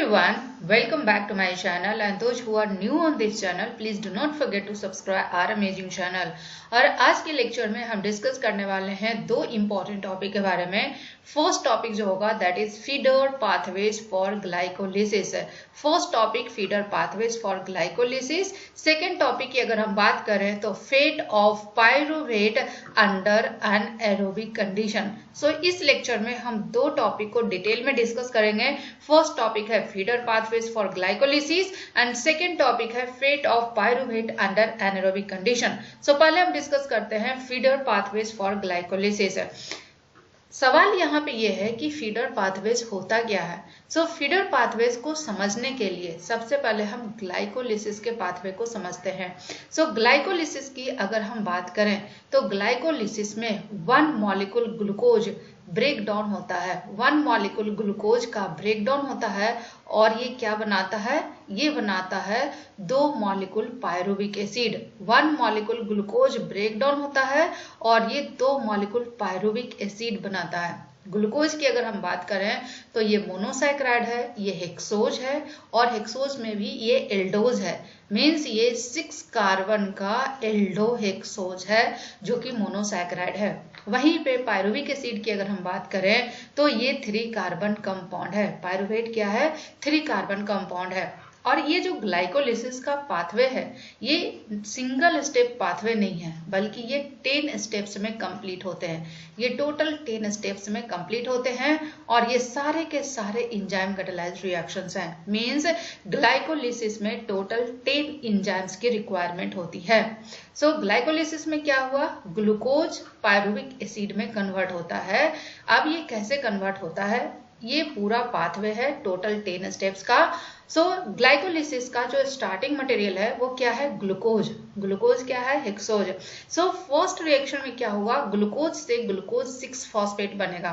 everyone, welcome back to my channel and those who are new on this channel please do not forget to subscribe our amazing channel। और आज के lecture में हम discuss करने वाले हैं दो इम्पोर्टेंट टॉपिक के बारे में। फर्स्ट टॉपिक जो होगा that is feeder pathways for glycolysis. First topic feeder pathways for glycolysis. Second topic की अगर हम बात करें तो fate of pyruvate under anaerobic condition. So इस लेक्चर में हम दो टॉपिक को डिटेल में डिस्कस करेंगे। फर्स्ट टॉपिक है feeder pathways for glycolysis and second topic है fate of pyruvate under anaerobic condition. So पहले हम डिस्कस करते हैं फीडर पाथवेज फॉर ग्लाइकोलिसिस। सवाल यहाँ पे ये है कि फीडर पाथवेज होता क्या है। सो फीडर पाथवेज को समझने के लिए सबसे पहले हम ग्लाइकोलिसिस के पाथवे को समझते हैं। सो ग्लाइकोलिसिस की अगर हम बात करें तो ग्लाइकोलिसिस में one molecule glucose break down होता है। वन मॉलिक्यूल ग्लूकोज का ब्रेक डाउन होता है और ये क्या बनाता है, ये बनाता है दो molecule pyruvic acid. One molecule glucose break down होता है और ये दो मॉलिक्यूल पायरुविक एसिड बनाता है। ग्लूकोज की अगर हम बात करें तो ये मोनोसैकेराइड है, ये हेक्सोज है और हेक्सोज में भी ये एल्डोज है। मीन्स ये 6 कार्बन का एल्डोहेक्सोज है जो कि मोनोसैकेराइड है। वहीं पे पायरुविक एसिड की अगर हम बात करें तो ये 3 कार्बन कंपाउंड है। पायरुवेट क्या है, 3 कार्बन कंपाउंड है। और ये जो ग्लाइकोलिसिस का पाथवे है ये सिंगल स्टेप पाथवे नहीं है बल्कि ये 10 स्टेप्स में कंप्लीट होते हैं। ये टोटल 10 स्टेप्स में कंप्लीट होते हैं और ये सारे के सारे एंजाइम कैटालाइज्ड रिएक्शंस हैं। मींस ग्लाइकोलिसिस में टोटल 10 एंजाइम्स की रिक्वायरमेंट होती है। सो ग्लाइकोलिसिस में क्या हुआ, ग्लूकोज पायरुविक एसिड में कन्वर्ट होता है। अब ये कैसे कन्वर्ट होता है, ये पूरा पाथवे है टोटल 10 स्टेप्स का। सो ग्लाइकोलिसिस का जो स्टार्टिंग मटेरियल है वो क्या है, ग्लूकोज। ग्लूकोज क्या है, हेक्सोज। सो फर्स्ट रिएक्शन में क्या हुआ, ग्लूकोज से ग्लूकोज 6 फॉस्फेट बनेगा।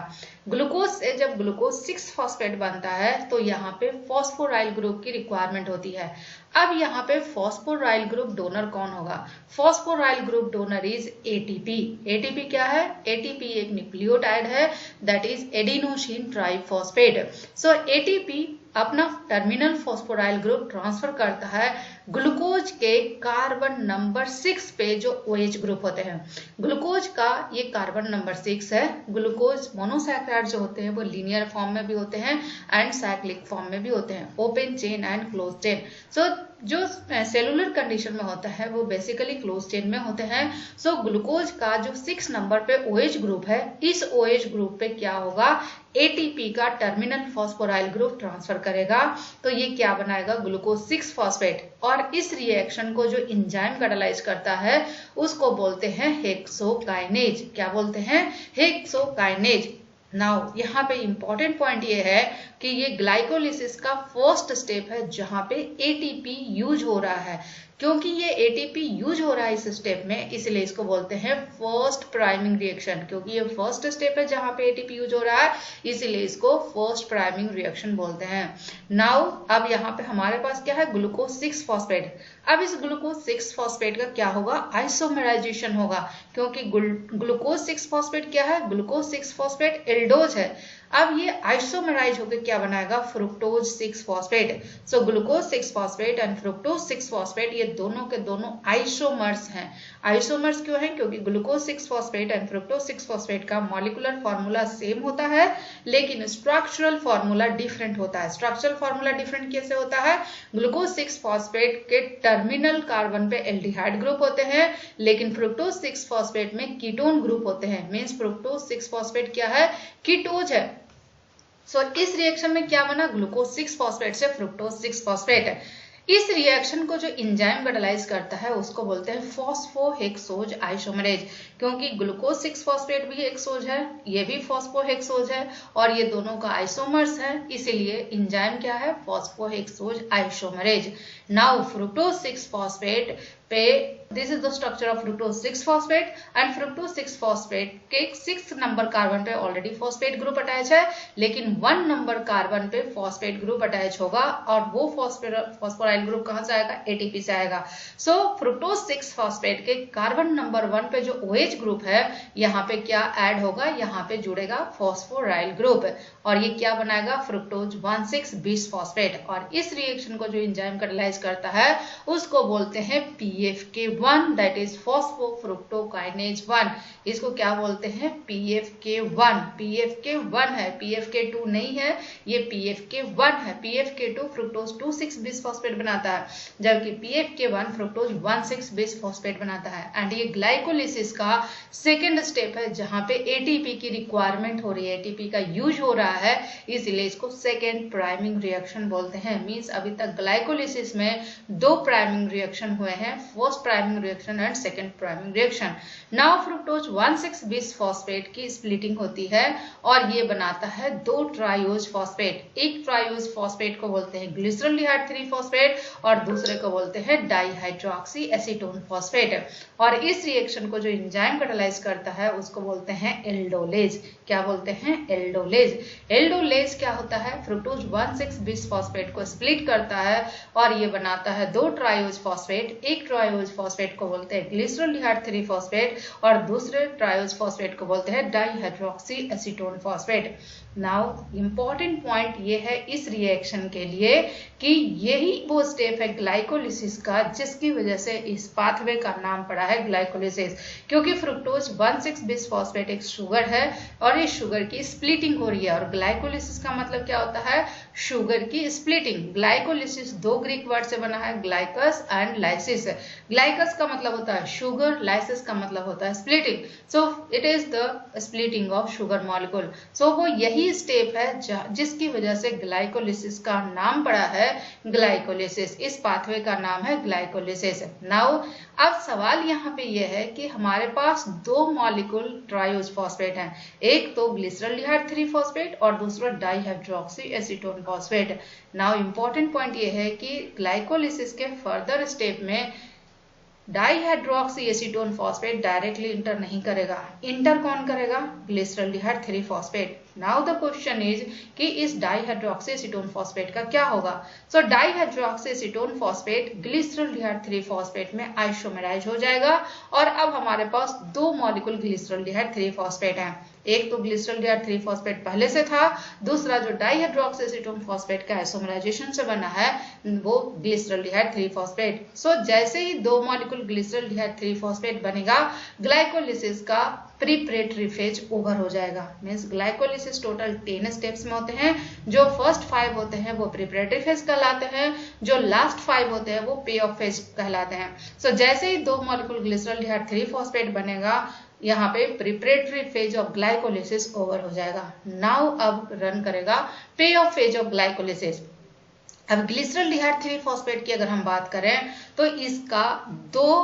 ग्लूकोज से जब ग्लूकोज 6 फॉस्फेट बनता है तो यहाँ पे फॉस्फोराइल ग्रुप की रिक्वायरमेंट होती है। अब यहाँ पे फॉस्फोराइल ग्रुप डोनर कौन होगा, phosphoryl group donor is ATP. ATP क्या है, एटीपी एक न्यूक्लियोटाइड है that is adenosine triphosphate. So ATP अपना टर्मिनल फॉस्फोराइल ग्रुप ट्रांसफर करता है ग्लूकोज के कार्बन नंबर 6 पे जो OH ग्रुप होते हैं। ग्लूकोज का ये कार्बन नंबर 6 है। ग्लूकोज मोनोसैकेराइड जो होते हैं वो लीनियर फॉर्म में भी होते हैं एंड साइक्लिक फॉर्म में भी होते हैं, open chain and close chain. So जो सेलुलर कंडीशन में होता है वो बेसिकली क्लोज चेन में होते हैं। सो ग्लूकोज का जो 6 नंबर पे OH ग्रुप है, इस OH ग्रुप पे क्या होगा, एटीपी का टर्मिनल फॉस्फोराइल ग्रुप ट्रांसफर करेगा तो ये क्या बनाएगा, ग्लूकोज 6 फॉस्फेट। और इस रिएक्शन को जो एंजाइम कैटालाइज करता है उसको बोलते हैं हेक्सोकाइनेज। क्या बोलते हैं, हेक्सोकाइनेज। नाउ यहाँ पे इंपॉर्टेंट पॉइंट ये है कि ये ग्लाइकोलिसिस का फर्स्ट स्टेप है जहाँ पे एटीपी यूज हो रहा है। क्योंकि ये एटीपी यूज हो रहा है इस स्टेप में इसलिए इसको बोलते हैं फर्स्ट प्राइमिंग रिएक्शन। क्योंकि ये फर्स्ट स्टेप है जहाँ पे एटीपी यूज हो रहा है इसीलिए इसको फर्स्ट प्राइमिंग रिएक्शन बोलते हैं। नाउ अब यहाँ पे हमारे पास क्या है, ग्लूकोज 6 फॉस्फेट। अब इस ग्लूकोज 6 फॉस्फेट का क्या होगा, आइसोमेराइजेशन होगा। क्योंकि ग्लूकोज 6 फॉस्फेट क्या है, ग्लूकोज 6 फॉस्फेट एल्डोज है। अब ये आइसोमेराइज होकर क्या बनाएगा, fructose 6 phosphate. So glucose 6 phosphate and fructose 6 phosphate ये दोनों के दोनों आइसोमर्स हैं। आइसोमर्स क्यों हैं, क्योंकि glucose 6 phosphate and fructose 6 phosphate का मॉलिक्यूलर फॉर्मूला सेम होता है लेकिन स्ट्रक्चरल फॉर्मूला डिफरेंट होता है। स्ट्रक्चरल फॉर्मूला डिफरेंट कैसे होता है, ग्लूकोज 6 फॉस्फेट के टर्मिनल कार्बन पे एल्डिहाइड ग्रुप होते हैं लेकिन फ्रुक्टोज 6 फॉस्फेट में कीटोन ग्रुप होते हैं। मींस फ्रुक्टोज 6 फॉस्फेट क्या है, कीटोज है। सो इस रिएक्शन में क्या बना, ग्लूकोज 6 फॉस्फेट से फ्रुक्टोज 6 फॉस्फेट। इस रिएक्शन को जो एंजाइम कैटालाइज करता है उसको बोलते हैं फॉस्फोहेक्सोज आइसोमेरेज। क्योंकि ग्लूकोज 6 फॉस्फेट भी हेक्सोज है, ये भी फॉस्फोहेक्सोज है और ये दोनों का आइसोमर्स है इसीलिए एंजाइम क्या है, फॉस्फोहेक्सोज आइसोमेरेज। नाउ फ्रुक्टोज 6 फॉस्फेट पे this is the structure of fructose 6 phosphate and fructose 6 phosphate के 6 नंबर कार्बन पे ऑलरेडी फॉस्फेट ग्रुप अटैच है, लेकिन 1 नंबर कार्बन पे फॉस्फेट ग्रुप अटैच होगा और वो फॉस्फोराइल ग्रुप कहां से आएगा, एटीपी से आएगा। सो फ्रुक्टोज 6 फॉस्फेट के कार्बन नंबर 1 पे जो OH ग्रुप है यहाँ पे क्या ऐड होगा, यहाँ पे जुड़ेगा फॉस्फोराइल ग्रुप और ये क्या बनाएगा, फ्रुक्टोज 1,6 बिस फॉस्फेट। और इस रिएक्शन को जो एंजाइम कैटालाइज करता है उसको बोलते हैं PFK1, दैट इज फॉस्फोफ्रुक्टोकाइनेज 1। इसको क्या बोलते हैं, PFK1। PFK1 है, PFK2 नहीं है, ये PFK1 है। PFK2 फ्रुक्टोज 2,6 बिस फॉस्फेट बनाता है, जबकि PFK1 फ्रुक्टोज 1,6 बिस फॉस्फेट बनाता है। एंड ये ग्लाइकोलिसिस का सेकेंड स्टेप है जहां पे ATP की रिक्वायरमेंट हो रही है, ATP का यूज हो रहा है, इसलिए इसको सेकेंड प्राइमिंग रिएक्शन बोलते हैं। मींस अभी तक ग्लाइकोलिसिस में 2 प्राइमिंग रिएक्शन हुए हैं, first priming reaction and second priming reaction. Now fructose 1,6 bis phosphate की स्प्लिटिंग होती है और ये बनाता है 2 ट्रायोज फॉस्फेट। एक ट्रायोज फॉस्फेट को बोलते हैं ग्लिसरॉल्डिहाइड 3 फॉस्फेट और दूसरे को बोलते हैं डाइहाइड्रोक्सी एसीटोन फॉस्फेट। और इस रिएक्शन को जो एंजाइम कैटालाइज करता है उसको बोलते हैं एल्डोलेज। क्या बोलते हैं, एल्डोलेज। एल्डोलेज क्या होता है, फ्रुक्टोज 1,6 बिस फॉस्फेट को स्प्लिट करता है और ये बनाता है 2 ट्रायोज फॉस्फेट। एक ट्रायोज फॉस्फेट को बोलते हैं ग्लिसरॉल्डिहाइड 3 फॉस्फेट और दूसरे ट्रायोज फॉस्फेट को बोलते हैं dihydroxy acetone phosphate. Now important point ये है इस रिएक्शन के लिए कि यही वो स्टेप है ग्लाइकोलिसिस का जिसकी वजह से इस पाथवे का नाम पड़ा है ग्लाइकोलिसिस, क्योंकि फ्रुक्टोज 1,6 बिस फॉस्फेट एक शुगर है और इस शुगर की स्प्लिटिंग हो रही है। और ग्लाइकोलिसिस का मतलब क्या होता है, शुगर की स्प्लिटिंग। ग्लाइकोलिसिस 2 ग्रीक वर्ड से बना है, ग्लाइकस एंड लाइसिस। ग्लाइकस का मतलब होता है शुगर, लाइसिस का मतलब होता है splitting. So it is the splitting of sugar molecule. So वो यही स्टेप है जिसकी वजह से ग्लाइकोलिसिस का नाम पड़ा है ग्लाइकोलिसिस। इस पाथवे का नाम है ग्लाइकोलिसिस। नाउ अब सवाल यहाँ पे ये है कि हमारे पास 2 मॉलिक्यूल ट्रायोज फॉस्फेट हैं, एक तो ग्लिसरॉल्डिहाइड 3 फॉस्फेट और दूसरा dihydroxy acetone phosphate. Now important point ये है कि ग्लाइकोलिसिस के फर्दर स्टेप में dihydroxy acetone phosphate directly enter नहीं करेगा, इंटर कौन करेगा, glyceraldehyde 3 phosphate. Now the question is कि इस डाइहाइड्रोक्सी एसीटोन फॉस्फेट का क्या होगा। सो dihydroxy acetone phosphate glyceraldehyde 3 phosphate में आइसोमेराइज हो जाएगा और अब हमारे पास 2 मॉलिक्यूल ग्लिसरॉल्डिहाइड 3 फॉस्फेट हैं। एक तो ग्लिसरॉल्डिहाइड 3 फॉस्फेट पहले से था, दूसरा जो डाइहाइड्रोक्सी एसीटोन फॉस्फेट का आइसोमेराइजेशन से बना है वो ग्लिसरॉल्डिहाइड 3 फॉस्फेट। सो जैसे ही 2 मॉलिक्यूल ग्लिसरॉल्डिहाइड 3 फॉस्फेट बनेगा, ग्लाइकोलिसिस का प्रीपरेटरी फेज ओवर हो जाएगा। मींस ग्लाइकोलिसिस टोटल 10 स्टेप्स में होते हैं, जो फर्स्ट 5 होते हैं वो प्रीपरेटरी फेज कहलाते हैं, जो लास्ट 5 होते हैं वो पे ऑफ फेज कहलाते हैं। सो जैसे ही 2 मॉलिक्यूल ग्लिसरॉल्डिहाइड 3 फॉस्फेट बनेगा, यहाँ पे प्रीपरेटरी फेज ऑफ ग्लाइकोलिसिस ओवर हो जाएगा। नाउ अब रन करेगा पे ऑफ फेज ऑफ ग्लाइकोलिसिस। अब ग्लिसरॉल्डिहाइड 3 फॉस्फेट की अगर हम बात करें तो इसका 2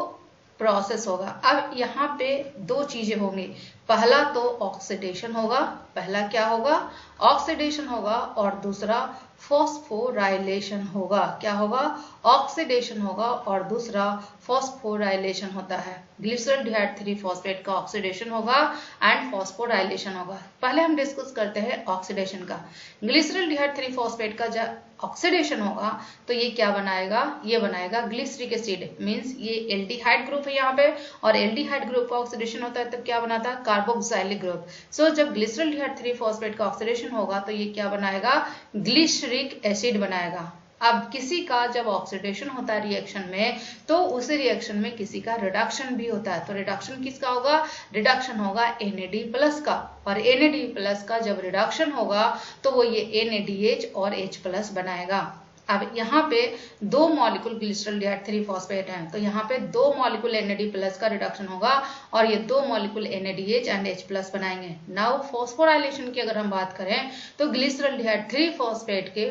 प्रोसेस होगा। अब यहाँ पे 2 चीजें होंगी, पहला तो ऑक्सीडेशन होगा, पहला क्या होगा, ऑक्सीडेशन होगा, और दूसरा फॉस्फोराइलेशन होगा। क्या होगा, ऑक्सीडेशन होगा और दूसरा फॉस्फोराइलेशन होता है। ग्लिसरॉल्डिहाइड 3 फॉस्फेट का ऑक्सीडेशन होगा एंड फॉस्फोराइलेशन होगा। पहले हम डिस्कस करते हैं ऑक्सीडेशन का। ग्लिसरॉल्डिहाइड 3 फॉस्फेट का जब ऑक्सीडेशन होगा तो ये क्या बनाएगा, ये बनाएगा ग्लिसरिक एसिड। मींस ये एल्डिहाइड ग्रुप है यहाँ पे, और एल्डिहाइड ग्रुप का ऑक्सीडेशन होता है तब क्या बनाता है, कार्बोक्सिलिक ग्रुप। सो जब ग्लिसरॉल्डिहाइड 3 फॉस्फेट का ऑक्सीडेशन होगा तो ये क्या बनाएगा, ग्लिसरिक एसिड बनाएगा। अब किसी का जब ऑक्सीडेशन होता है रिएक्शन में तो उस रिएक्शन में किसी का रिडक्शन भी होता है। तो रिडक्शन किसका होगा, रिडक्शन होगा NAD+ का, और NAD+ का जब रिडक्शन होगा तो वो ये NADH और H+ बनाएगा। अब यहाँ पे 2 मॉलिक्यूल ग्लिसरॉल्डिहाइड 3 फॉस्फेट हैं, तो यहाँ पे 2 मॉलिक्यूल NAD+ का रिडक्शन होगा और ये 2 मॉलिक्यूल NADH एंड H+ बनाएंगे। नाउ फॉस्फोराइलेशन की अगर हम बात करें तो ग्लिसरॉल्डिहाइड 3 फॉस्फेट के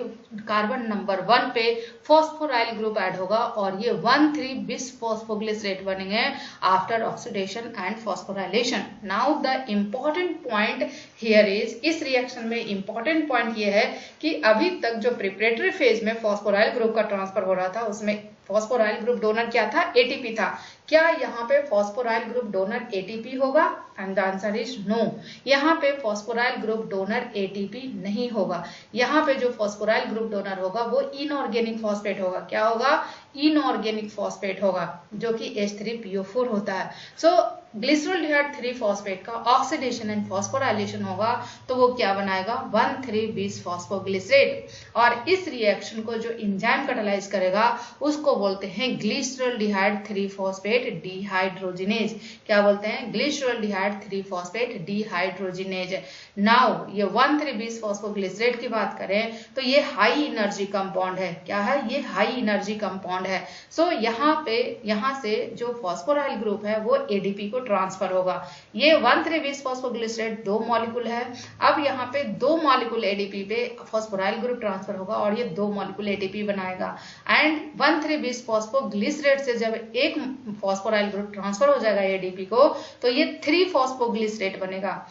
कार्बन नंबर 1 पे फॉस्फोराइल ग्रुप ऐड होगा और ये 1,3 बिस फॉस्फोग्लिसरेट बनेंगे after oxidation and phosphorylation. Now the important point here is, इस रिएक्शन में इम्पोर्टेंट पॉइंट ये है कि अभी तक जो प्रिपरेटरी फेज में फॉस्फोराइल ग्रुप का ट्रांसफर हो रहा था उसमें फॉस्फोराइल ग्रुप डोनर क्या था? एटीपी था। क्या यहाँ पे फॉस्फोराइल ग्रुप डोनर एटीपी होगा? And the answer is no. यहाँ पे फॉस्फोराइल ग्रुप डोनर एटीपी नहीं होगा। यहाँ पे जो फॉस्फोराइल ग्रुप डोनर होगा वो इनऑर्गेनिक फॉस्फेट होगा। क्या होगा? इनऑर्गेनिक फॉस्फेट होगा, जो कि H3PO4 होता है। सो ग्लिसरॉल्डिहाइड 3 फॉस्फेट का ऑक्सीडेशन एंड फॉस्फोराइलेशन होगा तो वो क्या बनाएगा? 1,3-bis phosphoglycerate. और इस रिएक्शन को जो एंजाइम कैटालाइज करेगा उसको बोलते हैं ग्लिसरॉल्डिहाइड 3 फॉस्फेट डिहाइड्रोजिनेज। क्या बोलते हैं? Glyceraldehyde 3 phosphate dehydrogenase. नाउ ये 1,3-bis फॉस्फोग्लिसरेट की बात करें तो ये हाई एनर्जी कंपाउंड है। क्या है? ये हाई एनर्जी कंपाउंड है। सो यहाँ से जो फॉस्फोराइल ग्रुप है वो एडीपी को ट्रांसफर होगा। ये 1,3-bis फॉस्फोग्लिसरेट 2 मॉलिक्यूल है। अब यहाँ पे 2 मॉलिक्यूल एडीपी पे फॉस्फोराइल ग्रुप ट्रांसफर होगा और ये 2 मॉलिक्यूल एटीपी बनाएगा। एंड 1,3-bis फॉस्फोग्लिसरेट से जब एक फॉस्फोराइल ग्रुप ट्रांसफर हो जाएगा एडीपी को तो ये 3 फॉस्फोग्लिसरेट बनेगा।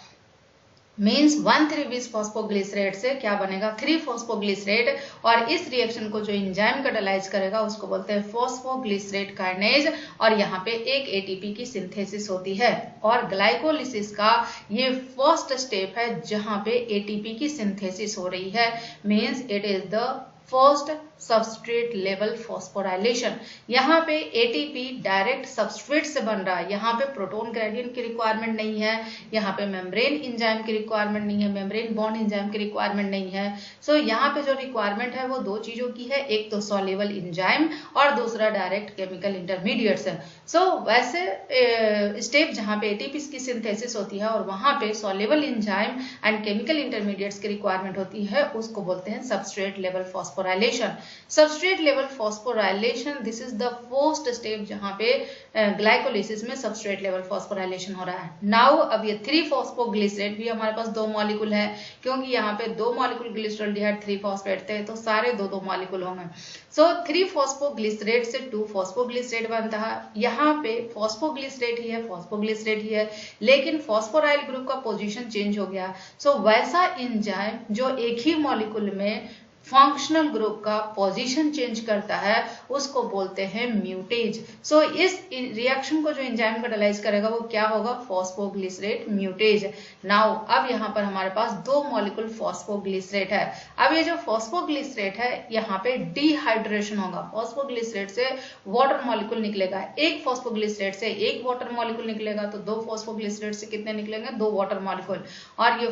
मीन्स 1,3-bis फॉस्फोग्लिसरेट से क्या बनेगा? 3 फॉस्फोग्लिसरेट। और इस रिएक्शन को जो एंजाइम कैटालाइज करेगा उसको बोलते हैं फॉस्फोग्लिसरेट काइनेज। और यहाँ पे एक एटीपी की सिंथेसिस होती है। और ग्लाइकोलिसिस का ये फर्स्ट स्टेप है जहाँ पे एटीपी की सिंथेसिस हो रही है। Means it is the first substrate level phosphorylation. यहाँ पे एटीपी डायरेक्ट सबस्ट्रेट से बन रहा है। यहाँ पे प्रोटॉन ग्रेडियंट की रिक्वायरमेंट नहीं है, यहाँ पे मेम्ब्रेन एंजाइम की रिक्वायरमेंट नहीं है, मेम्ब्रेन बॉन्ड एंजाइम की रिक्वायरमेंट नहीं है। सो यहाँ पे जो रिक्वायरमेंट है वो 2 चीजों की है, एक तो सॉल्युबल एंजाइम और दूसरा डायरेक्ट केमिकल इंटरमीडिएट्स है। सो वैसे स्टेप जहाँ पे एटीपी की सिंथेसिस होती है और वहाँ पे soluble enzyme and chemical intermediates की रिक्वायरमेंट होती है उसको बोलते हैं substrate level phosphorylation. Substrate level phosphorylation this is the first step जहां पे ग्लाइकोलिसिस में सबस्ट्रेट लेवल फॉस्फोराइलेशन हो रहा है। नाउ अब ये 3 फॉस्फोग्लिसरेट भी हमारे पास 2 मॉलिक्यूल है, क्योंकि यहाँ पे 2 मॉलिक्यूल ग्लिसरॉल्डिहाइड 3 फॉस्फेट थे तो सारे 2 मॉलिक्यूल होंगे। सो 3 फॉस्फोग्लिसरेट से 2 फॉस्फोग्लिसरेट बनता है। यहाँ पे फॉस्फोग्लिसरेट ही है, लेकिन फॉस्फोराइल ग्रुप का पोजीशन चेंज हो गया। सो वैसा एंजाइम जो एक ही मॉलिक्यूल में फंक्शनल ग्रुप का पोजीशन चेंज करता है उसको बोलते हैं म्यूटेज। सो इस रिएक्शन को जो एंजाइम कैटालाइज करेगा वो क्या होगा? फॉस्फोग्लिसरेट म्यूटेज। नाउ अब यहाँ पर हमारे पास 2 मॉलिक्यूल फॉस्फोग्लिसरेट है। अब ये जो फॉस्फोग्लिसरेट है यहाँ पे डिहाइड्रेशन होगा। फॉस्फोग्लिसरेट से वाटर मॉलिक्यूल निकलेगा। एक फॉस्फोग्लिसरेट से एक वाटर मॉलिक्यूल निकलेगा तो 2 फॉस्फोग्लिसरेट से कितने निकलेंगे? 2 वाटर मॉलिक्यूल। और ये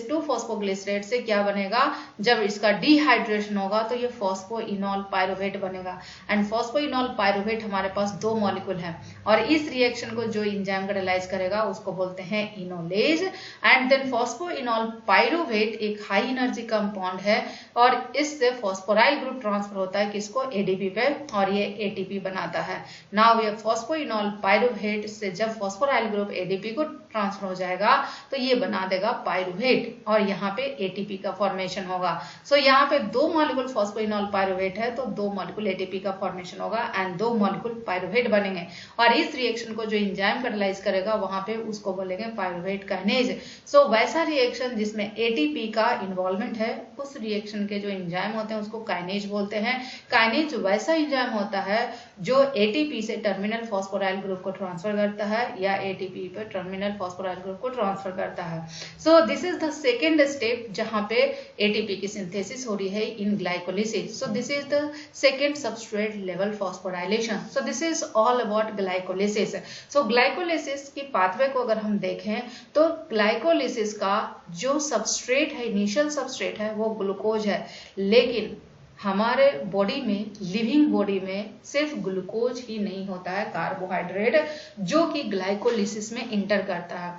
2 फॉस्फोग्लिसरेट से क्या बनेगा? जब इसका डिहाइड्रेशन होगा तो ये फॉस्फोइनॉल पायरुवेट बनेगा। एंड फॉस्फोइनॉल पायरुवेट हमारे पास 2 मॉलिक्यूल है और इस रिएक्शन को जो एंजाइम कैटालाइज करेगा उसको बोलते हैं enolase. And then phosphoenolpyruvate एक हाई एनर्जी कंपाउंड है और इससे फॉस्फोराइल ग्रुप ट्रांसफर होता है किसको? एडीपी पे, और ये एटीपी बनाता है। नाउ ये फॉस्फोइनॉल पायरुवेट से जब फॉस्फोराइल ग्रुप एडीपी को ट्रांसफर हो जाएगा तो ये बना देगा पायरुवेट और यहाँ पे एटीपी का फॉर्मेशन होगा। सो यहाँ पे 2 मॉलिक्यूल फॉस्फोइनॉल पायरुवेट है तो 2 मॉलिक्यूल एटीपी का फॉर्मेशन होगा एंड 2 मॉलिक्यूल पायरुवेट बनेंगे। और इस रिएक्शन को जो एंजाइम कैटालाइज करेगा वहां पे उसको बोलेंगे पायरुवेट काइनेज। सो वैसा रिएक्शन जिसमें एटीपी का इन्वॉल्वमेंट है उस रिएक्शन के जो एंजाइम होते हैं उसको काइनेज बोलते हैं। काइनेज वैसा एंजाइम होता है जो एटीपी से टर्मिनल फॉस्फोराइल ग्रुप को ट्रांसफर करता है या एटीपी पे टर्मिनल फॉस्फोराइल ग्रुप को ट्रांसफर करता है। So this is the second step जहां पे एटीपी की सिंथेसिस हो रही है in glycolysis. So this is the second substrate level phosphorylation. So this is all about glycolysis. So glycolysis की पाथवे को अगर हम देखें तो ग्लाइकोलिसिस का जो सबस्ट्रेट है, इनिशियल सबस्ट्रेट है वो ग्लूकोज है, लेकिन हमारे बॉडी में, लिविंग बॉडी में सिर्फ ग्लूकोज ही नहीं होता है, कार्बोहाइड्रेट जो कि ग्लाइकोलिसिस में इंटर करता है।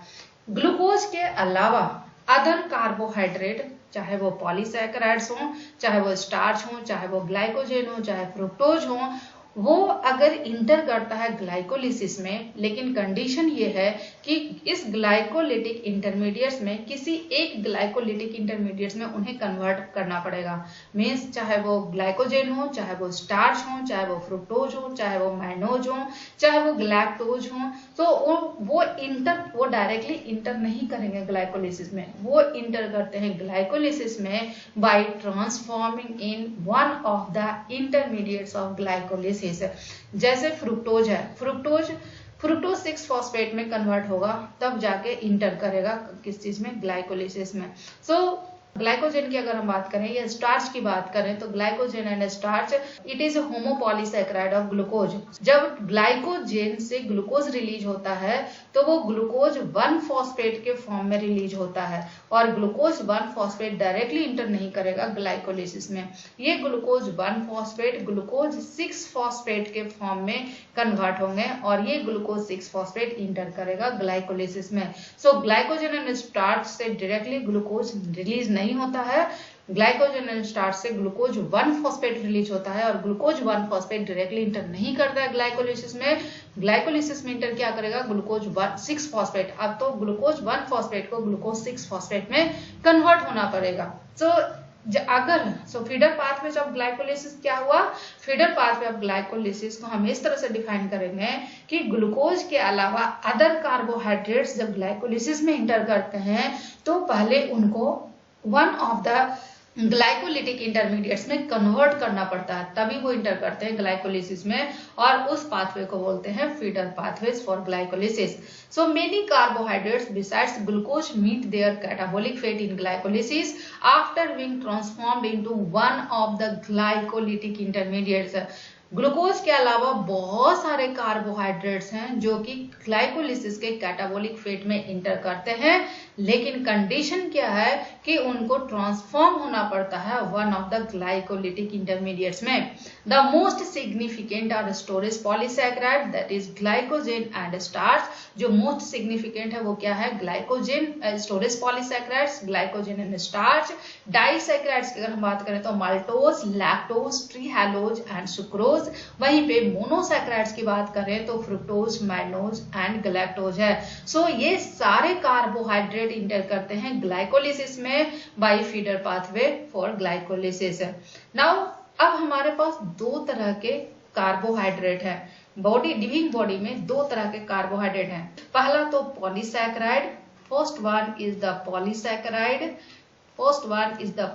ग्लूकोज के अलावा अदर कार्बोहाइड्रेट, चाहे वो पॉलीसैकेराइड्स हो, चाहे वो स्टार्च हो, चाहे वो ग्लाइकोजेन हो, चाहे फ्रुक्टोज हो, वो अगर इंटर करता है ग्लाइकोलिसिस में, लेकिन कंडीशन ये है कि इस ग्लाइकोलिटिक इंटरमीडिएट्स में किसी एक ग्लाइकोलिटिक इंटरमीडिएट्स में उन्हें कन्वर्ट करना पड़ेगा। मीन्स चाहे वो ग्लाइकोजेन हो, चाहे वो स्टार्च हो, चाहे वो फ्रुक्टोज हो, चाहे वो मैनोज हो, चाहे वो ग्लैक्टोज हो, तो वो डायरेक्टली इंटर नहीं करेंगे ग्लाइकोलिसिस में, वो इंटर करते हैं ग्लाइकोलिसिस में bye transforming in one of the intermediates of glycolysis. जैसे फ्रुक्टोज है, फ्रुक्टोज 6 फॉस्फेट में कन्वर्ट होगा, तब जाके इंटर करेगा किस चीज में, ग्लाइकोलिसिस में। ग्लाइकोजेन की अगर हम बात करें या स्टार्च की बात करें तो glycogen and starch it is homopolysaccharide of glucose. जब ग्लाइकोजेन से ग्लूकोज रिलीज होता है तो वो ग्लूकोज 1 फॉस्फेट के फॉर्म में रिलीज होता है, और ग्लूकोज 1 फॉस्फेट डायरेक्टली इंटर नहीं करेगा ग्लाइकोलिसिस में। ये ग्लूकोज 1 फॉस्फेट ग्लूकोज 6 फॉस्फेट के फॉर्म में कन्वर्ट होंगे, और ये ग्लूकोज 6 फॉस्फेट इंटर करेगा ग्लाइकोलिसिस में। ग्लाइकोजेन एंड स्टार्च से डायरेक्टली ग्लूकोज रिलीज नहीं होता है, ग्लाइकोजेन एंड स्टार्च से ग्लूकोज 1 फॉस्फेट रिलीज होता है, और ग्लूकोज 1 फॉस्फेट डायरेक्टली इंटर नहीं करता है ग्लाइकोलिसिस में। ग्लाइकोलिसिस में इंटर क्या करेगा, ग्लूकोज 6 फॉस्फेट। अब तो ग्लूकोज 1 फॉस्फेट को ग्लूकोज 6 फॉस्फेट में कन्वर्ट होना पड़ेगा। फीडर पाथवे ऑफ ग्लाइकोलिसिस क्या हुआ, फीडर पाथवे ऑफ ग्लाइकोलिसिस को हम इस तरह से डिफाइन करेंगे कि ग्लूकोज के अलावा अदर कार्बोहाइड्रेट्स जब ग्लाइकोलिसिस में इंटर करते हैं तो पहले उनको one of the glycolytic intermediates में कन्वर्ट करना पड़ता है, तभी वो इंटर करते हैं ग्लाइकोलिसिस में, और उस पाथवे को बोलते हैं feeder pathways for glycolysis. So many carbohydrates besides glucose meet their catabolic fate in glycolysis after being transformed into one of the glycolytic intermediates. Glucose के अलावा बहुत सारे कार्बोहाइड्रेट्स हैं जो कि ग्लाइकोलिसिस के कैटाबोलिक फेट में इंटर करते हैं, लेकिन कंडीशन क्या है कि उनको ट्रांसफॉर्म होना पड़ता है one of the glycolytic intermediates में। The most significant are storage polysaccharide that is glycogen and starch. जो मोस्ट सिग्निफिकेंट है वो क्या है, glycogen storage polysaccharides, glycogen and starch. Disaccharides की अगर हम बात करें तो maltose, lactose, trehalose and sucrose. वहीं पे मोनोसैकेराइड्स की बात करें तो फ्रुक्टोज, मैनोज एंड गैलेक्टोज है। ये सारे कार्बोहाइड्रेट इंटर करते हैं ग्लाइकोलिसिस में by feeder pathway for glycolysis. Now अब हमारे पास दो तरह के कार्बोहाइड्रेट है, लिविंग बॉडी में दो तरह के कार्बोहाइड्रेट हैं। पहला तो polysaccharide, first one is the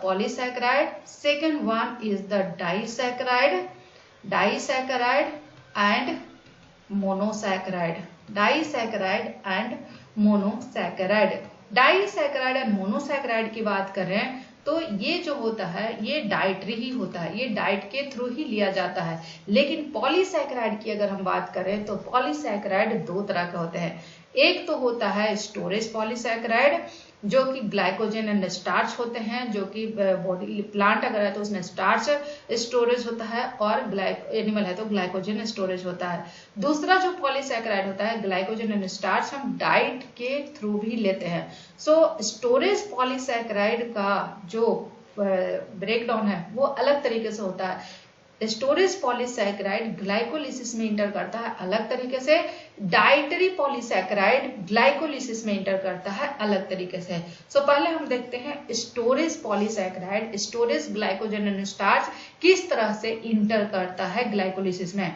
polysaccharide, second one is the disaccharide and monosaccharide. Disaccharide and monosaccharide की बात करें तो ये जो होता है ये डाइटरी ही होता है, ये डाइट के थ्रू ही लिया जाता है। लेकिन पॉलीसैकेराइड की अगर हम बात करें तो पॉलीसैकेराइड दो तरह के होते हैं। एक तो होता है स्टोरेज पॉलीसैकेराइड जो कि ग्लाइकोजेन एंड स्टार्च होते हैं, जो कि बॉडी प्लांट अगर है तो उसमें स्टार्च स्टोरेज होता है, और एनिमल है तो ग्लाइकोजेन स्टोरेज होता है। दूसरा जो पॉलीसैकेराइड होता है ग्लाइकोजेन एंड स्टार्च हम डाइट के थ्रू भी लेते हैं। स्टोरेज पॉलीसैकेराइड का जो ब्रेकडाउन है वो अलग तरीके से होता है। स्टोरेज पॉलीसैकेराइड ग्लाइकोलिसिस में इंटर करता है अलग तरीके से, डाइटरी पॉलीसैकेराइड ग्लाइकोलिसिस में इंटर करता है अलग तरीके से। पहले हम देखते हैं storage polysaccharide, storage glycogen and starch किस तरह से इंटर करता है ग्लाइकोलिसिस में।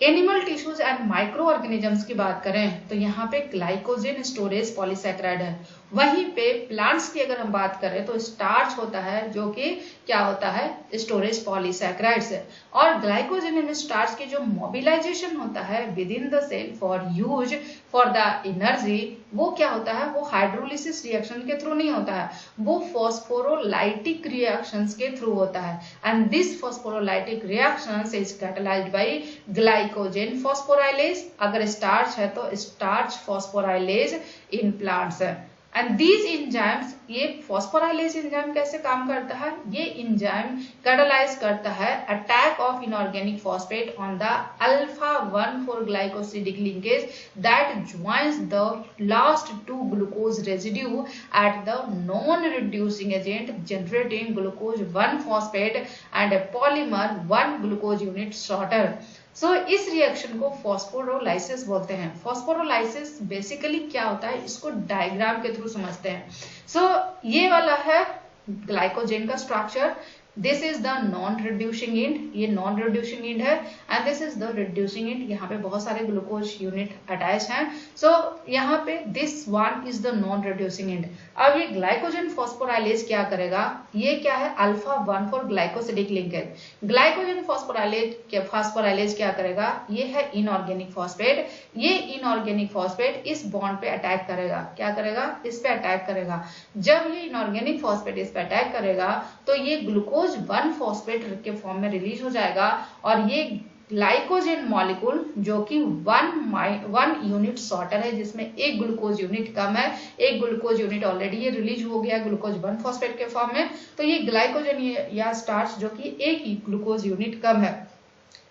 Animal tissues and micro organisms की बात करें तो यहाँ पे ग्लाइकोजेन स्टोरेज पॉलीसैकेराइड है। वहीं पे प्लांट्स की अगर हम बात करें तो स्टार्च होता है जो कि क्या होता है, स्टोरेज पॉलीसैकेराइड्स है। और ग्लाइकोजेन एंड स्टार्च की जो मोबिलाइजेशन होता है within the cell for use for the energy, वो क्या होता है, वो हाइड्रोलिसिस रिएक्शन के थ्रू नहीं होता है, वो फॉस्फोरोलाइटिक रिएक्शंस के थ्रू होता है। And this phosphorolytic reactions is catalyzed by glycogen phosphorylase, अगर स्टार्च है तो स्टार्च फॉस्फोराइलेज इन प्लांट्स है। एंड दीज इंजाइम्स, ये फॉस्फोराइलेज एंजाइम कैसे काम करता है, ये एंजाइम कैटालाइज करता है attack of inorganic phosphate on the alpha 1,4 glycosidic linkage that joins the last 2 glucose residue at the non reducing agent generating glucose 1 phosphate and a polymer 1 glucose unit shorter. सो इस reaction को फॉस्फोरोलाइसिस बोलते हैं। फॉस्फोरोलाइसिस basically क्या होता है, इसको diagram के through समझते हैं। सो ये वाला है ग्लाइकोजेन का structure, this is the non reducing and, ये नॉन रिड्यूसिंग एंड है, and this is the reducing and, यहाँ पे बहुत सारे ग्लूकोज यूनिट अटैच हैं। सो यहाँ पे this one is the non reducing and. अब ये ग्लाइकोजन फॉस्फोराइलेज क्या करेगा, ये क्या है alpha 1,4 glycosidic linkage. Glycogen phosphorylase क्या करेगा, ये है इनऑर्गेनिक फॉस्फेट, ये इनऑर्गेनिक फॉस्फेट इस बॉन्ड पे अटैक करेगा, क्या करेगा, इस पे अटैक करेगा। जब ये इनऑर्गेनिक फॉस्फेट इस पे अटैक करेगा तो ये ग्लूकोज 1 फॉस्फेट के फॉर्म में रिलीज हो जाएगा, और ये ग्लाइकोजेन मॉलिक्यूल जो कि 1 यूनिट शॉर्टर है, जिसमें एक ग्लूकोज यूनिट कम है, एक ग्लूकोज यूनिट ऑलरेडी ये रिलीज हो गया ग्लूकोज 1 फॉस्फेट के फॉर्म में, तो ये ग्लाइकोजेन या स्टार्च जो कि एक ही ग्लूकोज यूनिट कम है।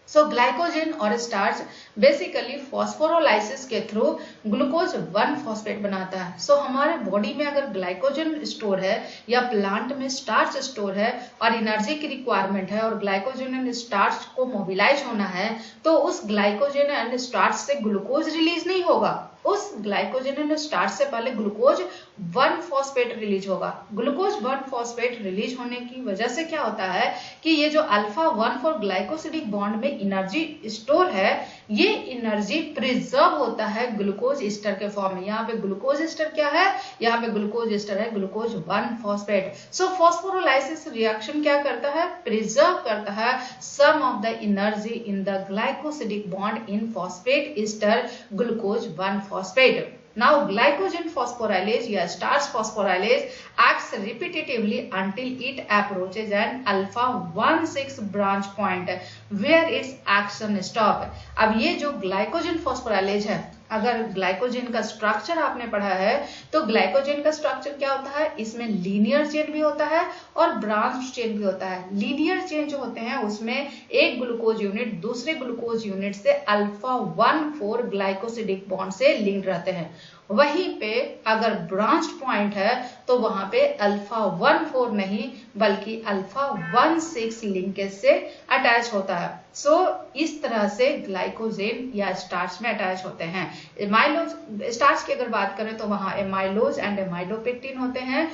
सो ग्लाइकोजेन और स्टार्च बेसिकली फॉस्फोरोलाइसिस के थ्रू ग्लूकोज 1 फॉस्फेट बनाता है। सो हमारे बॉडी में अगर ग्लाइकोजन स्टोर है या प्लांट में स्टार्च स्टोर है और एनर्जी की रिक्वायरमेंट है और ग्लाइकोजन एंड स्टार्च को मोबिलाइज होना है, तो उस ग्लाइकोजन एंड स्टार्च से ग्लूकोज रिलीज नहीं होगा, उस ग्लाइकोजन एंड स्टार्च से पहले ग्लूकोज 1 फॉस्फेट रिलीज होगा। ग्लूकोज 1 फॉस्फेट रिलीज होने की वजह से क्या होता है कि ये जो अल्फा 1,4 ग्लाइकोसिडिक बॉन्ड में एनर्जी स्टोर है, ये एनर्जी प्रिजर्व होता है ग्लूकोज एस्टर के फॉर्म में। यहाँ पे ग्लूकोज एस्टर क्या है, यहाँ पे ग्लूकोज एस्टर है glucose 1 phosphate. So phosphorolysis reaction क्या करता है, प्रिजर्व करता है some of the energy in the glycosidic bond in phosphate ester glucose 1 phosphate. Now glycogen phosphorylase या starch phosphorylase acts repetitively until it approaches an alpha 1,6 branch point where its action stop. अब ये जो glycogen phosphorylase है, अगर glycogen का structure आपने पढ़ा है तो ग्लाइकोजेन का स्ट्रक्चर क्या होता है, इसमें लीनियर चेन भी होता है और ब्रांच चेन भी होता है। लीनियर चेन जो होते हैं उसमें एक ग्लूकोज यूनिट दूसरे ग्लूकोज यूनिट से अल्फा 1,4 ग्लाइकोसिडिक बॉन्ड से लिंक्ड रहते हैं। वहीं पे अगर ब्रांच पॉइंट है तो वहां पे अल्फा 1,4 नहीं बल्कि अल्फा 1,6 लिंकेज से अटैच होता है। सो इस तरह से ग्लाइकोजेन या स्टार्च में अटैच होते हैं। एमाइलोज स्टार्च की अगर बात करें तो वहां एमाइलोज एंड एमाइलोपेक्टिन होते हैं,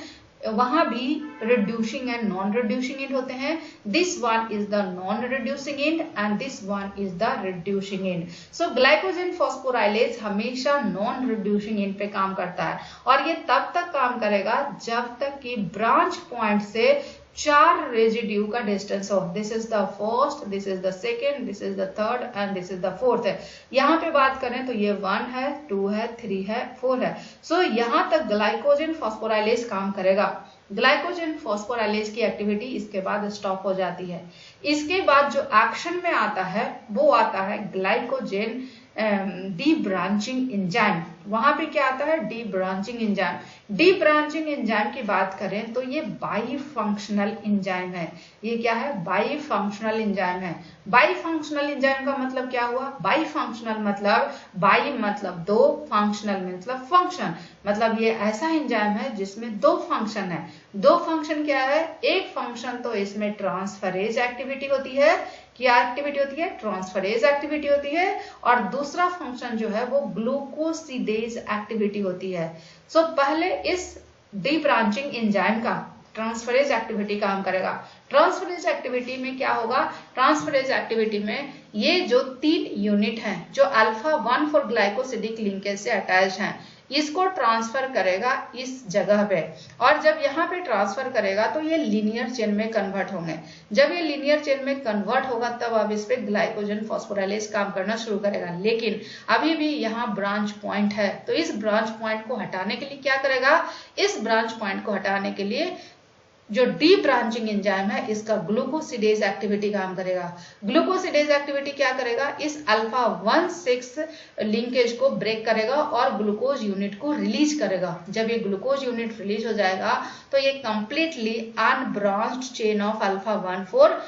वहां भी reducing and non reducing and होते हैं। This one is the non reducing and and this one is the reducing and. So glycogen phosphorylase हमेशा नॉन रिड्यूसिंग एंड पे काम करता है और ये तब तक काम करेगा जब तक कि ब्रांच पॉइंट से 4 रेजिड्यू का डिस्टेंस हो। This is the first, this is the second, this is the third and this is the fourth है। यहाँ पे बात करें तो ये 1 है, 2 है, 3 है, 4 है। सो यहाँ तक ग्लाइकोजेन फॉस्फोराइलेज काम करेगा। ग्लाइकोजेन फॉस्फोराइलेज की एक्टिविटी इसके बाद स्टॉप हो जाती है। इसके बाद जो एक्शन में आता है वो आता है ग्लाइकोजेन डी ब्रांचिंग एंजाइम। वहां पे क्या आता है, D branching enzyme. D branching enzyme की बात करें तो ये बाई फंक्शनल एंजाइम है। ये क्या है, बाई फंक्शनल एंजाइम है। बाई फंक्शनल एंजाइम का मतलब क्या हुआ, बाई फंक्शनल मतलब बाई मतलब दो, फंक्शनल मतलब फंक्शन, मतलब ये ऐसा एंजाइम है जिसमें 2 फंक्शन है। 2 फंक्शन क्या है, एक फंक्शन तो इसमें ट्रांसफरेज एक्टिविटी होती है। क्या एक्टिविटी होती है, ट्रांसफरेज एक्टिविटी होती है, और दूसरा फंक्शन जो है वो ग्लूकोसिडेज एक्टिविटी होती है। सो पहले इस डी ब्रांचिंग एंजाइम का ट्रांसफरेज एक्टिविटी काम करेगा। ट्रांसफरेज एक्टिविटी में क्या होगा, ट्रांसफरेज एक्टिविटी में ये जो 3 यूनिट हैं जो अल्फा 1,4 ग्लाइकोसिडिक लिंकेज से अटैच हैं, इसको ट्रांसफर करेगा इस जगह पे, और जब यहाँ पे ट्रांसफर करेगा तो ये लीनियर चेन में कन्वर्ट होंगे। जब ये लीनियर चेन में कन्वर्ट होगा तब अब इस पे ग्लाइकोजन फॉस्फोराइलेज काम करना शुरू करेगा। लेकिन अभी भी यहाँ ब्रांच पॉइंट है, तो इस ब्रांच पॉइंट को हटाने के लिए क्या करेगा, इस ब्रांच पॉइंट को हटाने के लिए जो डी ब्रांचिंग एंजाइम है इसका ग्लूकोसिडेज एक्टिविटी काम करेगा। ग्लूकोसिडेज एक्टिविटी क्या करेगा, इस अल्फा 1,6 लिंकेज को ब्रेक करेगा और ग्लूकोज यूनिट को रिलीज करेगा। जब ये ग्लूकोज यूनिट रिलीज हो जाएगा तो ये completely unbranched chain of alpha 1,4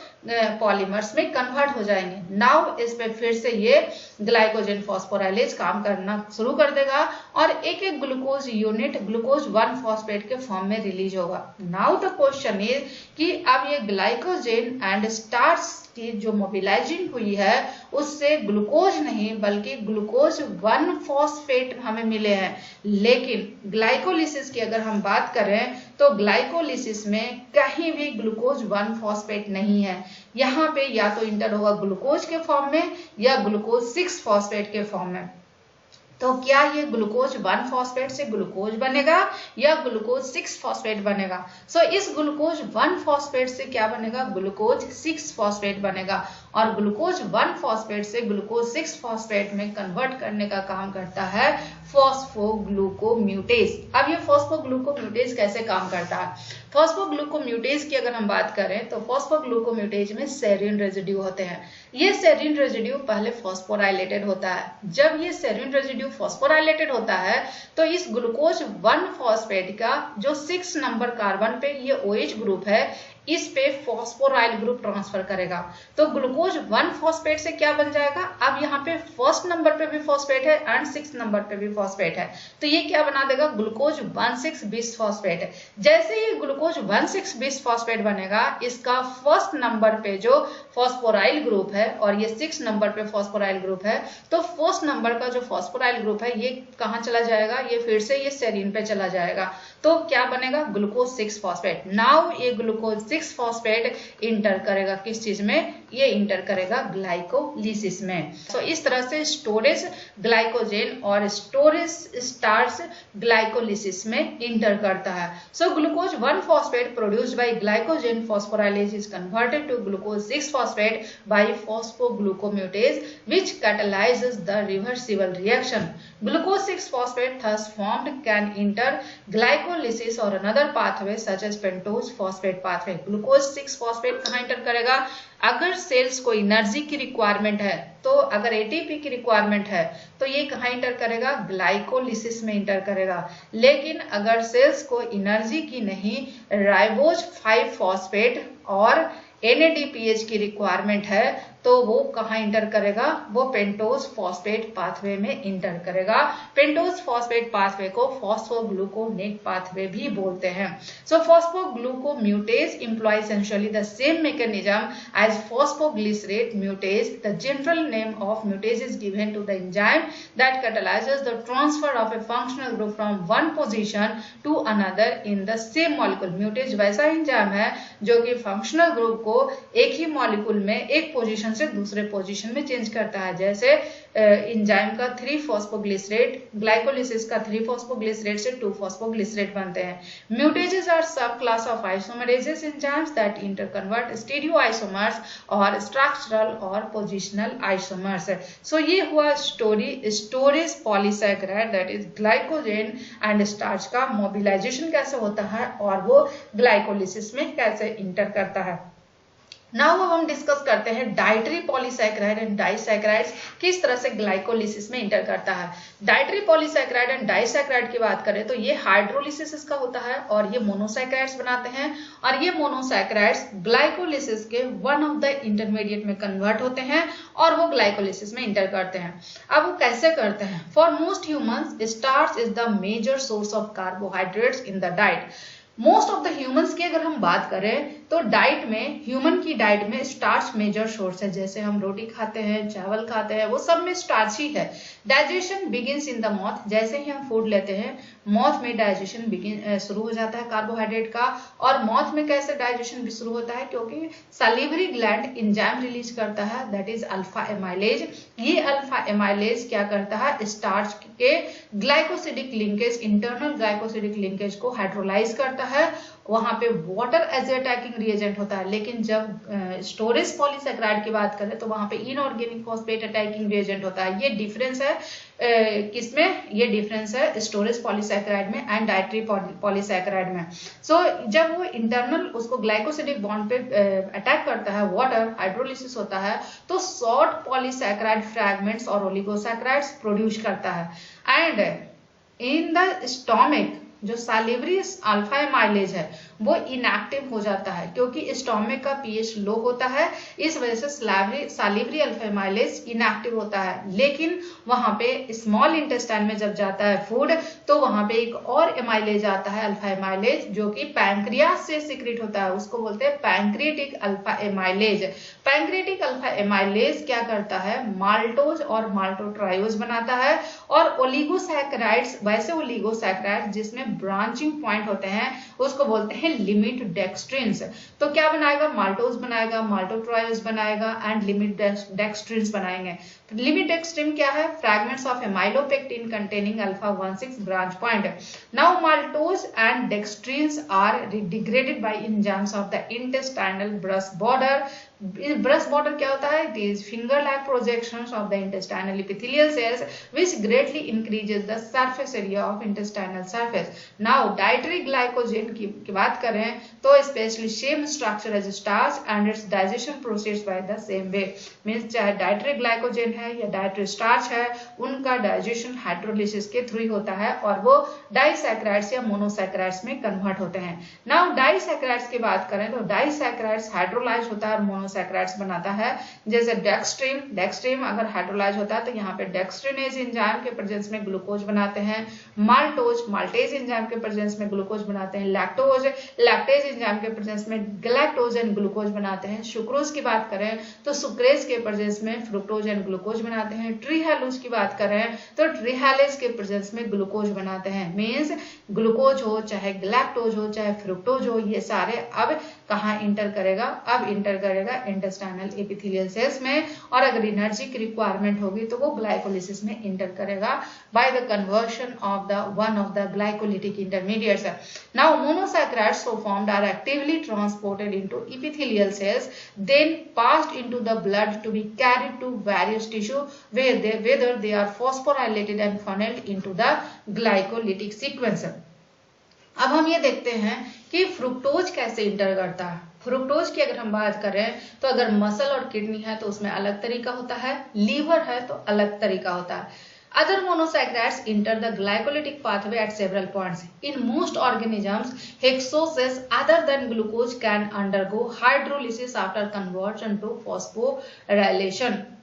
polymers में कन्वर्ट हो जाएंगे। नाउ इस पे फिर से ये ग्लाइकोजन फॉस्फोराइलेज काम करना शुरू कर देगा और एक एक ग्लूकोज यूनिट ग्लूकोज 1-फॉस्फेट के फॉर्म में रिलीज होगा। नाउ द क्वेश्चन इज कि अब ये ग्लाइकोजन एंड स्टार्च की जो मोबिलाइजिंग हुई है उससे ग्लूकोज नहीं बल्कि ग्लूकोज 1-फॉस्फेट हमें मिले हैं। लेकिन ग्लाइकोलिसिस की अगर हम बात करें तो ग्लाइकोलिसिस में कहीं भी ग्लूकोज 1-फॉस्फेट नहीं है। यहाँ पे या तो इंटर होगा ग्लूकोज के फॉर्म में या ग्लूकोज 6-फॉस्फेट के फॉर्म में। तो क्या ये ग्लूकोज 1-फॉस्फेट से ग्लूकोज बनेगा या ग्लूकोज 6-फॉस्फेट बनेगा? सो इस ग्लूकोज 1-फॉस्फेट से क्या बनेगा, ग्लूकोज 6-फॉस्फेट बनेगा और ग्लूकोज 1-फॉस्फेट से ग्लूकोज 6-फॉस्फेट में कन्वर्ट करने का काम करता है फॉस्फोग्लूकोम्यूटेज। अब ये फॉस्फोग्लूकोम्यूटेज कैसे काम करता है? फॉस्फोग्लूकोम्यूटेज की अगर हम बात करें तो फॉस्फोग्लूकोम्यूटेज में सेरीन रेजिड्यू होते हैं। ये सेरीन रेजिड्यू पहले फॉस्फोराइलेटेड होता है। जब ये सेरीन रेजिड्यू फॉस्फोराइलेटेड होता है तो इस ग्लूकोज 1-फॉस्फेट का जो 6 नंबर कार्बन पे ये OH ग्रुप है इस पे फॉस्फोराइल ग्रुप ट्रांसफर करेगा। तो ग्लूकोज 1-फॉस्फेट से क्या बन जाएगा, अब यहाँ पे फर्स्ट नंबर पे भी फॉस्फेट है एंड 6 नंबर पे भी फॉस्फेट है तो ये क्या बना देगा, ग्लूकोज 1,6-bis-फॉस्फेट है। जैसे ये ग्लूकोज 1,6-bis-फॉस्फेट बनेगा इसका फर्स्ट नंबर पे जो फॉस्फोराइल ग्रुप है और ये 6 नंबर पे फॉस्फोराइल ग्रुप है तो फर्स्ट नंबर का जो फॉस्फोराइल ग्रुप है ये कहाँ चला जाएगा, ये फिर से ये सेरीन पे चला जाएगा। तो क्या बनेगा, ग्लूकोज 6-फॉस्फेट। नाउ ये ग्लूकोज 6-फॉस्फेट इंटर करेगा किस चीज में, ये इंटर करेगा ग्लाइकोलिसिस में। तो इस तरह से स्टोरेज ग्लाइकोजन और स्टोरेज स्टार्च ग्लाइकोलिसिस में इंटर करता है। So glucose one phosphate produced by glycogen phosphorylase is converted to glucose six phosphate by phosphoglucomutase व्हिच catalyzes the reversible reaction. Glucose 6-phosphate thus formed can enter glycolysis or another pathway such as pentose phosphate pathway. Glucose 6-phosphate कहाँ inter करेगा, अगर sales को energy की requirement है तो अगर ATP की रिक्वायरमेंट है तो ये कहाँ इंटर करेगा, ग्लाइकोलिसिस में इंटर करेगा। लेकिन अगर सेल्स को एनर्जी की नहीं राइबोज 5-फॉस्फेट और NADPH की रिक्वायरमेंट है तो वो कहाँ इंटर करेगा, वो पेंटोज फॉस्फेट पाथवे में इंटर करेगा। पेंटोज फॉस्फेट पाथवे को फॉस्फोग्लूकोनेट पाथवे भी बोलते हैं। सो फॉस्फोग्लूकोम्यूटेज implies essentially the same mechanism as phosphoglycerate mutase. The general name of mutase is given to the enzyme that catalyzes the transfer of a functional group from one position to another in the same molecule. Mutase वैसा enzyme है जो कि functional group को एक ही molecule में एक position से दूसरे पोजीशन में चेंज करता है। जैसे एंजाइम का 3-फॉस्फोग्लिसरेट, ग्लाइकोलिसिस का 3-फॉस्फोग्लिसरेट से 2-फॉस्फोग्लिसरेट बनते हैं। Mutases are sub class of isomerases enzymes that interconvert stereoisomers और स्ट्रक्चरल और पोजिशनल आइसोमर्स। सो ये हुआ storage polysaccharide that is glycogen and starch का मोबिलाइजेशन कैसे होता है और वो ग्लाइकोलिसिस में कैसे इंटर करता है। नाउ अब हम डिस्कस करते हैं डाइटरी पॉलीसैकेराइड एंड डाइसैकेराइड्स किस तरह से ग्लाइकोलिसिस में इंटर करता है। डाइटरी पॉलीसैकेराइड एंड डाइसैकेराइड की बात करें तो ये हाइड्रोलिसिस का होता है और ये मोनोसैकेराइड्स बनाते हैं और ये मोनोसैकेराइड्स ग्लाइकोलिसिस के वन ऑफ द इंटरमीडिएट में कन्वर्ट होते हैं और वो ग्लाइकोलिसिस में इंटर करते हैं। अब वो कैसे करते हैं, for most humans starch is the major source of carbohydrates in the diet. Most of the humans की अगर हम बात करें तो डाइट में, ह्यूमन की डाइट में स्टार्च मेजर सोर्स है। जैसे हम रोटी खाते हैं, चावल खाते हैं, वो सब में स्टार्च ही है। Digestion begins in the mouth, जैसे ही हम फूड लेते हैं माउथ में डाइजेशन शुरू हो जाता है कार्बोहाइड्रेट का। और माउथ में कैसे डाइजेशन शुरू होता है, क्योंकि सैलिवरी ग्लैंड एंजाइम रिलीज करता है दैट इज अल्फा एमाइलेज। ये अल्फा एमाइलेज क्या करता है, स्टार्च के glycosidic linkage, internal glycosidic linkage को हाइड्रोलाइज करता है। वहां पे वाटर एज अटैकिंग रिएजेंट होता है। लेकिन जब स्टोरेज पॉलीसैकेराइड की बात करें तो वहां पे इनऑर्गेनिक फॉस्फेट अटैकिंग रिएजेंट होता है। ये डिफरेंस है किसमें ये डिफरेंस है स्टोरेज पॉलीसैकेराइड में एंड डाइटरी पॉलीसैकेराइड में। सो जब वो इंटरनल उसको ग्लाइकोसिडिक बॉन्ड पे अटैक करता है, वाटर हाइड्रोलिसिस होता है, तो शॉर्ट पॉलीसैकेराइड फ्रैगमेंट्स और ओलिगोसैकेराइड्स प्रोड्यूस करता है। एंड इन द स्टोमिक जो सैलिवरी अल्फा एमाइलेज है वो इनएक्टिव हो जाता है, क्योंकि स्टोमिक का पीएच लो होता है, इस वजह से सैलिवरी अल्फा एमाइलेज इनएक्टिव होता है। लेकिन वहां पे स्मॉल इंटेस्टाइन में जब जाता है फूड, तो वहां पे एक और एमाइलेज आता है अल्फा एमाइलेज, जो कि पैंक्रियास से सिक्रेट होता है, उसको बोलते हैं pancreatic alpha amylase. Pancreatic alpha amylase क्या करता है, माल्टोज और माल्टोट्रायोज बनाता है, और ओलिगोसैकेराइड्स, वैसे ओलिगोसैकेराइड्स जिसमें ब्रांचिंग पॉइंट होते हैं उसको बोलते हैं लिमिट डेक्स्ट्रिन्स। तो क्या बनाएगा, माल्टोज बनाएगा, माल्टोट्रायोज बनाएगा एंड लिमिट डेक्स्ट्रिन्स बनाएंगे। लिमिट डेक्स्ट्रिन क्या है, fragments of amylopectin containing alpha 16 branch point. Now maltose and dextrins are degraded by enzymes of the intestinal brush border. Brush border क्या होता है, it is finger like projections of the intestinal epithelial cells which greatly increases the surface area of intestinal surface. Now dietary glycogen की बात करें तो specially same structure as starch and its digestion process by the same way. Means चाहे dietary glycogen है या dietary starch है, उनका digestion hydrolysis के थ्रू होता है और वो डाइसैकेराइड्स या मोनोसैकेराइड्स में कन्वर्ट होते हैं। नाउ डाइसैकेराइड्स की बात करें तो डाइसैकेराइड्स हाइड्रोलाइज होता है और मोनोसैकेराइड्स बनाता है। जैसे डेक्स्ट्रीन अगर हाइड्रोलाइज होता है तो यहाँ पे डेक्स्ट्रिनेज एंजाइम के प्रेजेंस में ग्लूकोज बनाते हैं, माल्टेज एंजाइम के प्रेजेंस में ग्लूकोज बनाते हैं, लैक्टेज एंजाइम के प्रेजेंस में गैलेक्टोज एंड ग्लूकोज बनाते हैं। सुक्रोज की बात करें तो सुक्रेज के प्रेजेंस में फ्रुक्टोज एंड ग्लूकोज बनाते हैं। ट्रीहैलोज की बात करें तो ट्रीहैलेज के प्रेजेंस में ग्लूकोज बनाते हैं। मींस ग्लूकोज हो चाहे गैलेक्टोज हो चाहे फ्रुक्टोज हो, ये सारे अब कहाँ इंटर करेगा, अब इंटर करेगा इंटेस्टाइनल एपिथेलियल सेल्स में, और अगर एनर्जी की रिक्वायरमेंट होगी तो वो ग्लाइकोलिसिस में इंटर करेगा by the conversion of the one of the glycolytic intermediates. Now monosaccharides so formed are actively transported into epithelial cells, then passed into the blood to be carried to various tissue whether they are phosphorylated and funneled into the glycolytic sequence. अब हम ये देखते हैं कि fructose कैसे inter करता है। Fructose की अगर हम बात करें तो अगर मसल और किडनी है तो उसमें अलग तरीका होता है, लीवर है तो अलग तरीका होता है। Other monosaccharides enter the glycolytic pathway at several points. In most organisms, hexoses other than glucose can undergo hydrolysis after conversion to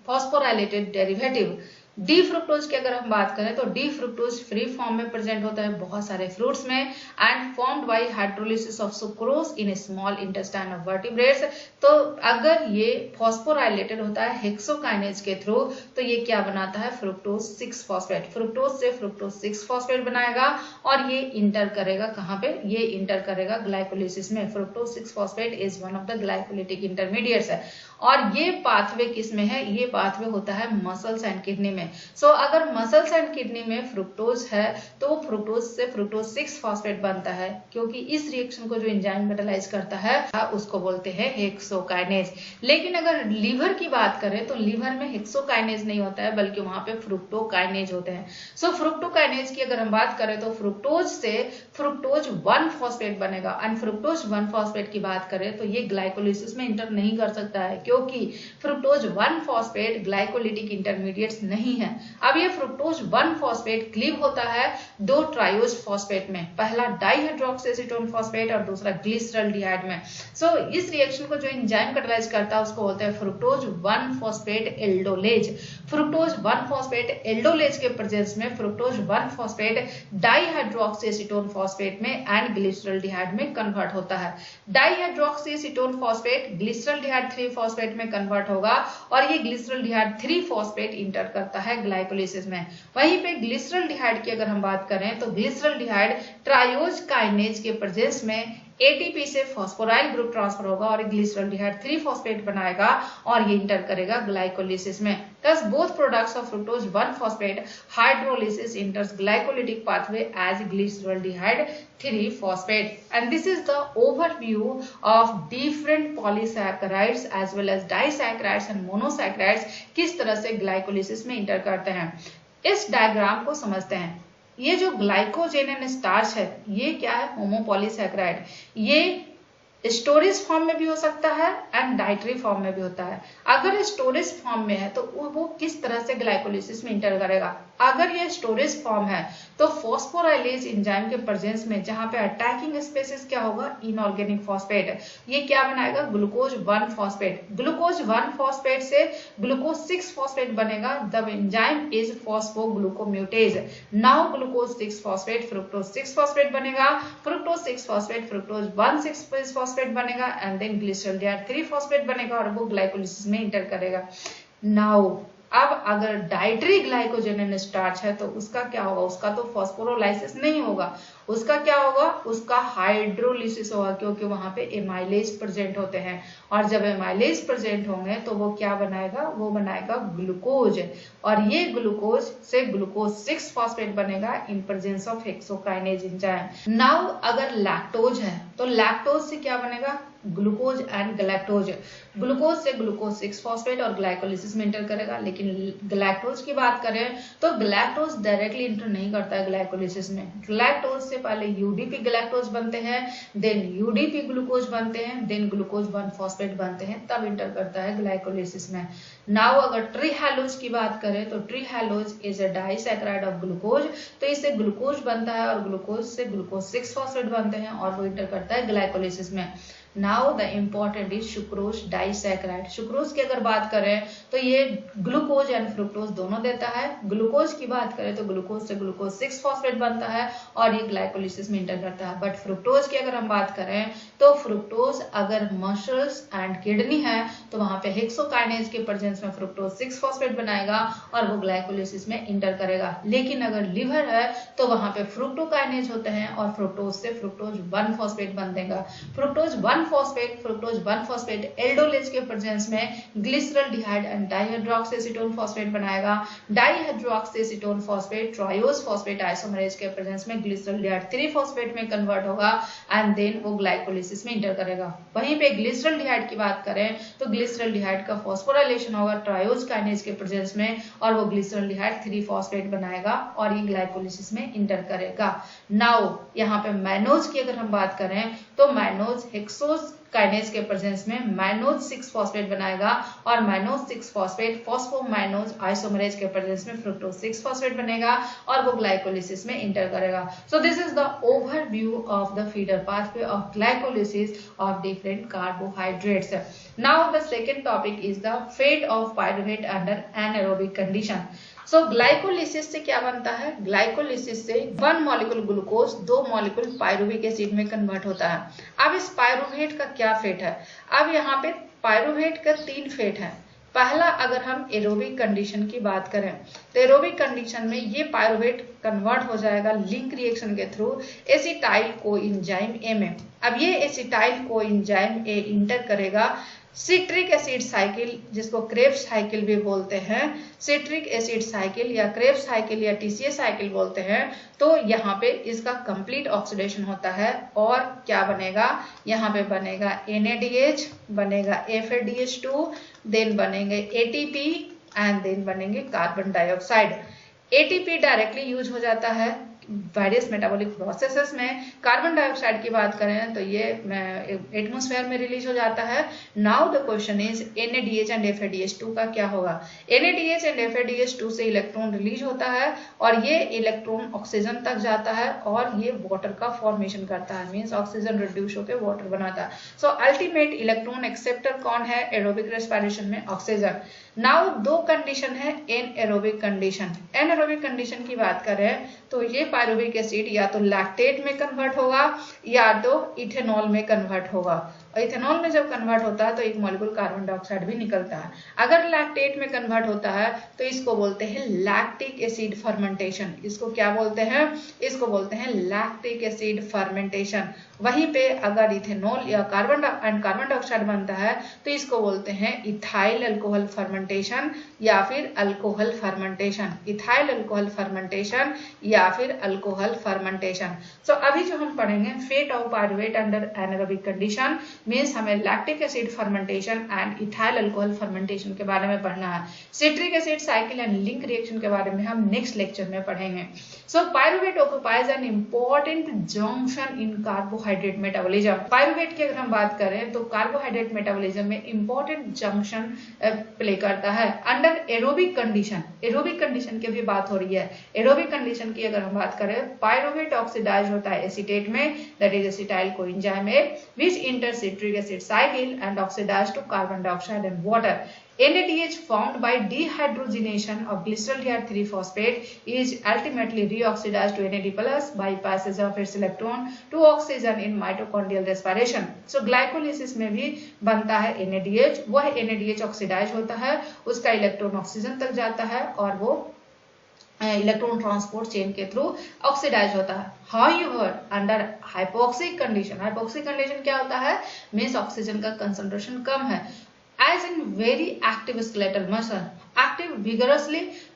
phosphorylated derivative. D fructose की अगर हम बात करें तो डी फ्रुक्टोज फ्री फॉर्म में प्रेजेंट होता है बहुत सारे फ्रूट्स में and formed by hydrolysis of sucrose in small intestine of vertebrates. तो अगर ये फॉस्फोराइलेटेड होता है हेक्सोकाइनेज के थ्रू तो ये क्या बनाता है, फ्रुक्टोज 6 फॉस्फेट। फ्रुक्टोज से फ्रुक्टोज 6 फॉस्फेट बनाएगा और ये इंटर करेगा कहाँ पे, ये इंटर करेगा ग्लाइकोलिसिस में। Fructose 6 phosphate is one of the glycolytic intermediates है और ये पाथवे किस में है, ये पाथवे होता है मसल्स एंड किडनी में। सो अगर मसल्स एंड किडनी में फ्रुक्टोज है तो फ्रुक्टोज से फ्रुक्टोज 6 फॉस्फेट बनता है, क्योंकि इस रिएक्शन को जो एंजाइम कैटालाइज करता है उसको बोलते हैं हेक्सोकाइनेज। लेकिन अगर लीवर की बात करें तो लीवर में हेक्सोकाइनेज नहीं होता है बल्कि वहां पे फ्रुक्टोकाइनेज होते हैं। सो फ्रुक्टोकाइनेज की अगर हम बात करें तो फ्रुक्टोज से फ्रुक्टोज 1 फॉस्फेट बनेगा एंड फ्रुक्टोज 1 फॉस्फेट की बात करें तो ये ग्लाइकोलिसिस में इंटर नहीं कर सकता है, क्योंकि फ्रुक्टोज 1 फॉस्फेट ग्लाइकोलिटिक इंटरमीडिएट्स नहीं है। अब ये फ्रुक्टोज 1 फॉस्फेट क्लीव होता है 2 ट्रायोज फॉस्फेट में, पहला डाइहाइड्रोक्सीएसीटोन फॉस्फेट और दूसरा ग्लिसरल्डिहाइड में। सो इस रिएक्शन को जो एंजाइम कैटालाइज करता है उसको बोलते हैं fructose 1 phosphate aldolase. Fructose 1 phosphate aldolase के प्रेजेंस में फ्रुक्टोज 1 फॉस्फेट डाइहाइड्रोक्सीएसीटोन फॉस्फेट में एंड ग्लिसरल्डिहाइड में कन्वर्ट होता है। डाइहाइड्रोक्सीएसीटोन फॉस्फेट ग्लिसरल्डिहाइड 3 फॉस्फेट में कन्वर्ट होगा और ये ग्लिसरल्डिहाइड 3 फॉस्फेट इंटर करता है ग्लाइकोलिसिस में। वहीं पे ग्लिसरल्डिहाइड की अगर हम बात करें तो ग्लिसरल्डिहाइड ट्रायोज काइनेज के प्रेजेंस में एटीपी से फॉस्फोराइल ग्रुप ट्रांसफर होगा और ग्लिसरल्डिहाइड 3 फॉस्फेट बनाएगा और ये इंटर करेगा ग्लाइकोलिसिस में। Thus both products of fructose 1 phosphate hydrolysis enters glycolytic pathway as glyceraldehyde 3 phosphate. And this is the overview of different polysaccharides as well as disaccharides and monosaccharides किस तरह से glycolysis में inter करते हैं। इस diagram को समझते हैं। ये जो ग्लाइकोजेन एंड स्टार्च है, ये क्या है? होमोपॉलीसैकेराइड। ये स्टोरेज फॉर्म में भी हो सकता है एंड डाइटरी फॉर्म में भी होता है। अगर स्टोरेज फॉर्म में है तो वो किस तरह से ग्लाइकोलिसिस में इंटर करेगा? अगर ये स्टोरेज फॉर्म है तो फॉस्फोराइलेज एंजाइम के प्रेजेंस में जहां पे अटैकिंग स्पेसिस क्या होगा? Inorganic phosphate. ये क्या बनाएगा? Glucose 1 phosphate. ग्लूकोज 1 फॉस्फेट से ग्लूकोज 6 फॉस्फेट बनेगा। The enzyme is phosphoglucomutase. Now glucose 6 phosphate fructose 6 phosphate बनेगा। फ्रुक्टोज 6 फॉस्फेट फ्रुक्टोज 1 6 फॉस्फेट बनेगा एंड देन ग्लिसरॉल्डिहाइड 3 फॉस्फेट बनेगा और वो ग्लाइकोलिसिस में इंटर करेगा। नाउ अब अगर डाइटरी ग्लाइकोजन एंड स्टार्च है तो उसका क्या होगा? उसका तो फॉस्फोरोलाइसिस नहीं होगा, उसका क्या होगा? उसका हाइड्रोलिसिस होगा, क्योंकि वहां पे एमाइलेज प्रेजेंट होते हैं और जब एमाइलेज प्रेजेंट होंगे तो वो क्या बनाएगा? वो बनाएगा ग्लूकोज और ये ग्लूकोज से ग्लूकोज 6 फॉस्फेट बनेगा in presence of hexokinase enzyme. Now अगर लैक्टोज है तो लैक्टोज से क्या बनेगा? Glucose and galactose. ग्लूकोज से ग्लूकोज 6 फॉस्फेट और ग्लाइकोलिसिस में इंटर करेगा। लेकिन ग्लैक्टोज की बात करें तो ग्लैक्टोज डायरेक्टली इंटर नहीं करता है ग्लाइकोलिसिस में। ग्लैक्टोज से पहले यूडीपी ग्लैक्टोज बनते हैं, देन यूडीपी ग्लूकोज बनते हैं, देन ग्लूकोज 1 फॉस्फेट बनते हैं, तब इंटर करता है ग्लाइकोलिसिस में। नाउ अगर ट्रीहैलोज की बात करें तो trehalose is a disaccharide of glucose. तो इससे ग्लूकोज बनता है और ग्लूकोज से ग्लूकोज 6 फॉस्फेट बनते हैं और वो इंटर करता है ग्लाइकोलिसिस में। Now the important is sucrose disaccharide. Sucrose की अगर बात करें तो ये ग्लूकोज एंड फ्रुक्टोज दोनों देता है। ग्लूकोज की बात करें तो ग्लूकोज से ग्लूकोज 6 फॉस्फेट बनता है और ये ग्लाइकोलिसिस में इंटर करता है। बट फ्रुक्टोज की अगर हम बात करें तो फ्रुक्टोज अगर मसल्स एंड किडनी है तो वहां पे हेक्सोकाइनेज के प्रेजेंस में फ्रुक्टोज 6 फॉस्फेट बनाएगा और वो ग्लाइकोलिसिस में इंटर करेगा। लेकिन अगर लिवर है तो वहां पे फ्रुक्टोकाइनेज होते हैं और फ्रुक्टोज से फ्रुक्टोज 1 फॉस्फेट बन देगा। फ्रुक्टोज 1 फॉस्फेट एल्डोलेज के प्रेजेंस में ग्लिसरॉल्डिहाइड एंड डाइहाइड्रोक्सीएसीटोन फॉस्फेट बनाएगा। डाइहाइड्रोक्सीएसीटोन फॉस्फेट ट्रायोज फॉस्फेट आइसोमरेज के प्रेजेंस में ग्लिसरॉल्डिहाइड 3 फॉस्फेट में कन्वर्ट होगा एंड देन वो ग्लाइकोलिसिस में इंटर करेगा। वहीं पे ग्लिसरॉल्डिहाइड की बात करें तो ग्लिसरॉल्डिहाइड का फॉस्फोराइलेशन होगा ट्रायोज काइनेज के प्रेजेंस में और वो ग्लिसरॉल्डिहाइड 3 फॉस्फेट बनाएगा और ये ग्लाइकोलिसिस में इंटर करेगा। नाउ यहाँ पे मैनोज की अगर हम बात करें तो मैनोज हेक्सोज काइनेज के प्रेजेंस में मैनोज 6 फॉस्फेट बनाएगा और मैनोज 6 फॉस्फेट फॉस्फोमाइनोज आइसोमरेज के प्रेजेंस में फ्रुक्टोज 6 फॉस्फेट बनेगा और वो ग्लाइकोलिसिस में इंटर करेगा। So this is the overview of the feeder pathway of glycolysis of different carbohydrates. Now the second topic is the fate of pyruvate under anaerobic condition. So glycolysis से क्या बनता है? Glycolysis से 1 molecule glucose 2 molecule pyruvic acid में convert होता है। अब इस पाइरूवेट का क्या फेट है? अब यहाँ पे पाइरूवेट का 3 फेट है। पहला, अगर हम एरोबिक कंडीशन की बात करें तो एरोबिक कंडीशन में ये पाइरूवेट कन्वर्ट हो जाएगा लिंक रिएक्शन के थ्रू एसिटाइल कोएंजाइम ए में। अब ये एसिटाइल कोएंजाइम ए इंटर करेगा सिट्रिक एसिड साइकिल, जिसको क्रेब्स साइकिल भी बोलते हैं, सिट्रिक एसिड साइकिल या क्रेब्स साइकिल या टीसीए साइकिल बोलते हैं। तो यहाँ पे इसका कंप्लीट ऑक्सीडेशन होता है और क्या बनेगा? यहाँ पे बनेगा NADH, बनेगा FADH2, देन बनेंगे ATP एंड देन बनेंगे carbon dioxide. ATP directly use हो जाता है वेरियस मेटाबॉलिक प्रोसेसेस में। कार्बन डाइऑक्साइड की बात करें तो ये एटमॉस्फेयर में रिलीज हो जाता है। Now the question is NADH and FADH2 का क्या होगा? NADH एंड FADH2 से इलेक्ट्रॉन रिलीज होता है और ये इलेक्ट्रॉन ऑक्सीजन तक जाता है और ये वाटर का फॉर्मेशन करता है, मींस ऑक्सीजन रिड्यूस होकर वाटर बनाता है। सो अल्टीमेट इलेक्ट्रॉन एक्सेप्टर कौन है एरोबिक रेस्पिरेशन में? ऑक्सीजन। नाउ 2 कंडीशन है एनएरोबिक कंडीशन। एनएरोबिक कंडीशन की बात करें तो ये पाइरूविक एसिड या तो लैक्टेट में कन्वर्ट होगा या तो इथेनॉल में कन्वर्ट होगा। और इथेनॉल में जब कन्वर्ट होता है तो एक मॉलिक्यूल कार्बन डाइऑक्साइड भी निकलता है। अगर लैक्टेट में कन्वर्ट होता है तो इसको बोलते हैं लैक्टिक एसिड फर्मेंटेशन। इसको क्या बोलते हैं? इसको बोलते हैं लैक्टिक एसिड फर्मेंटेशन। वहीं पे अगर इथेनॉल या कार्बन डाइऑक्साइड बनता है तो इसको बोलते हैं इथाइल अल्कोहल फर्मेंटेशन या फिर alcohol fermentation. Ethyl alcohol fermentation या फिर अल्कोहल फर्मेंटेशन। सो अभी जो हम पढ़ेंगे fate of pyruvate under anaerobic condition. Means हमें lactic acid fermentation and ethyl alcohol fermentation के बारे में पढ़ना है। Citric acid cycle and link reaction के बारे में हम नेक्स्ट लेक्चर में पढ़ेंगे। So pyruvate occupies an important junction in carbohydrate metabolism. Pyruvate की अगर हम बात करें तो कार्बोहाइड्रेट मेटाबॉलिज्म में इंपॉर्टेंट जंक्शन प्ले करता है under aerobic condition. Aerobic condition की भी बात हो रही है। एरोबिक कंडीशन की अगर हम बात करें, पायरुवेट ऑक्सीडाइज होता है एसीटेट में, that is acetyl coenzyme A, which enters citric acid cycle and oxidize to carbon dioxide and water. NADH formed by dehydrogenation of glyceraldehyde 3-phosphate is ultimately reoxidized to NAD plus by passage of its electron to oxygen in mitochondrial respiration. So glycolysis में भी बनता है NADH, वह NADH oxidise होता है, उसका electron oxygen तक जाता है और वो इलेक्ट्रॉन ट्रांसपोर्ट चेन के थ्रू ऑक्सीडाइज होता है। However, under hypoxic condition, hypoxic condition क्या होता है, मीन्स ऑक्सीजन का कंसंट्रेशन कम है। As in very active skeletal muscle, active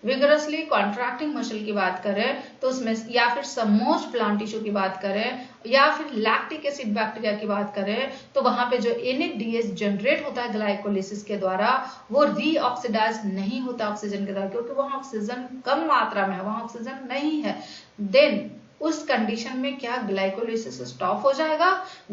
vigorously contracting muscle की बात करें तो उसमें, या फिर सबमर्ज्ड प्लांट टिश्यू की बात करें, या फिर लैक्टिक एसिड बैक्टीरिया की बात करें, तो वहां पे जो NADH जनरेट होता है ग्लाइकोलिसिस के द्वारा, वो रीऑक्सीडाइज नहीं होता ऑक्सीजन के द्वारा, क्योंकि वहां ऑक्सीजन कम मात्रा में है, वहां ऑक्सीजन नहीं है। देन उस कंडीशन में क्या ग्लाइकोलिसिस स्टॉप हो जाएगा,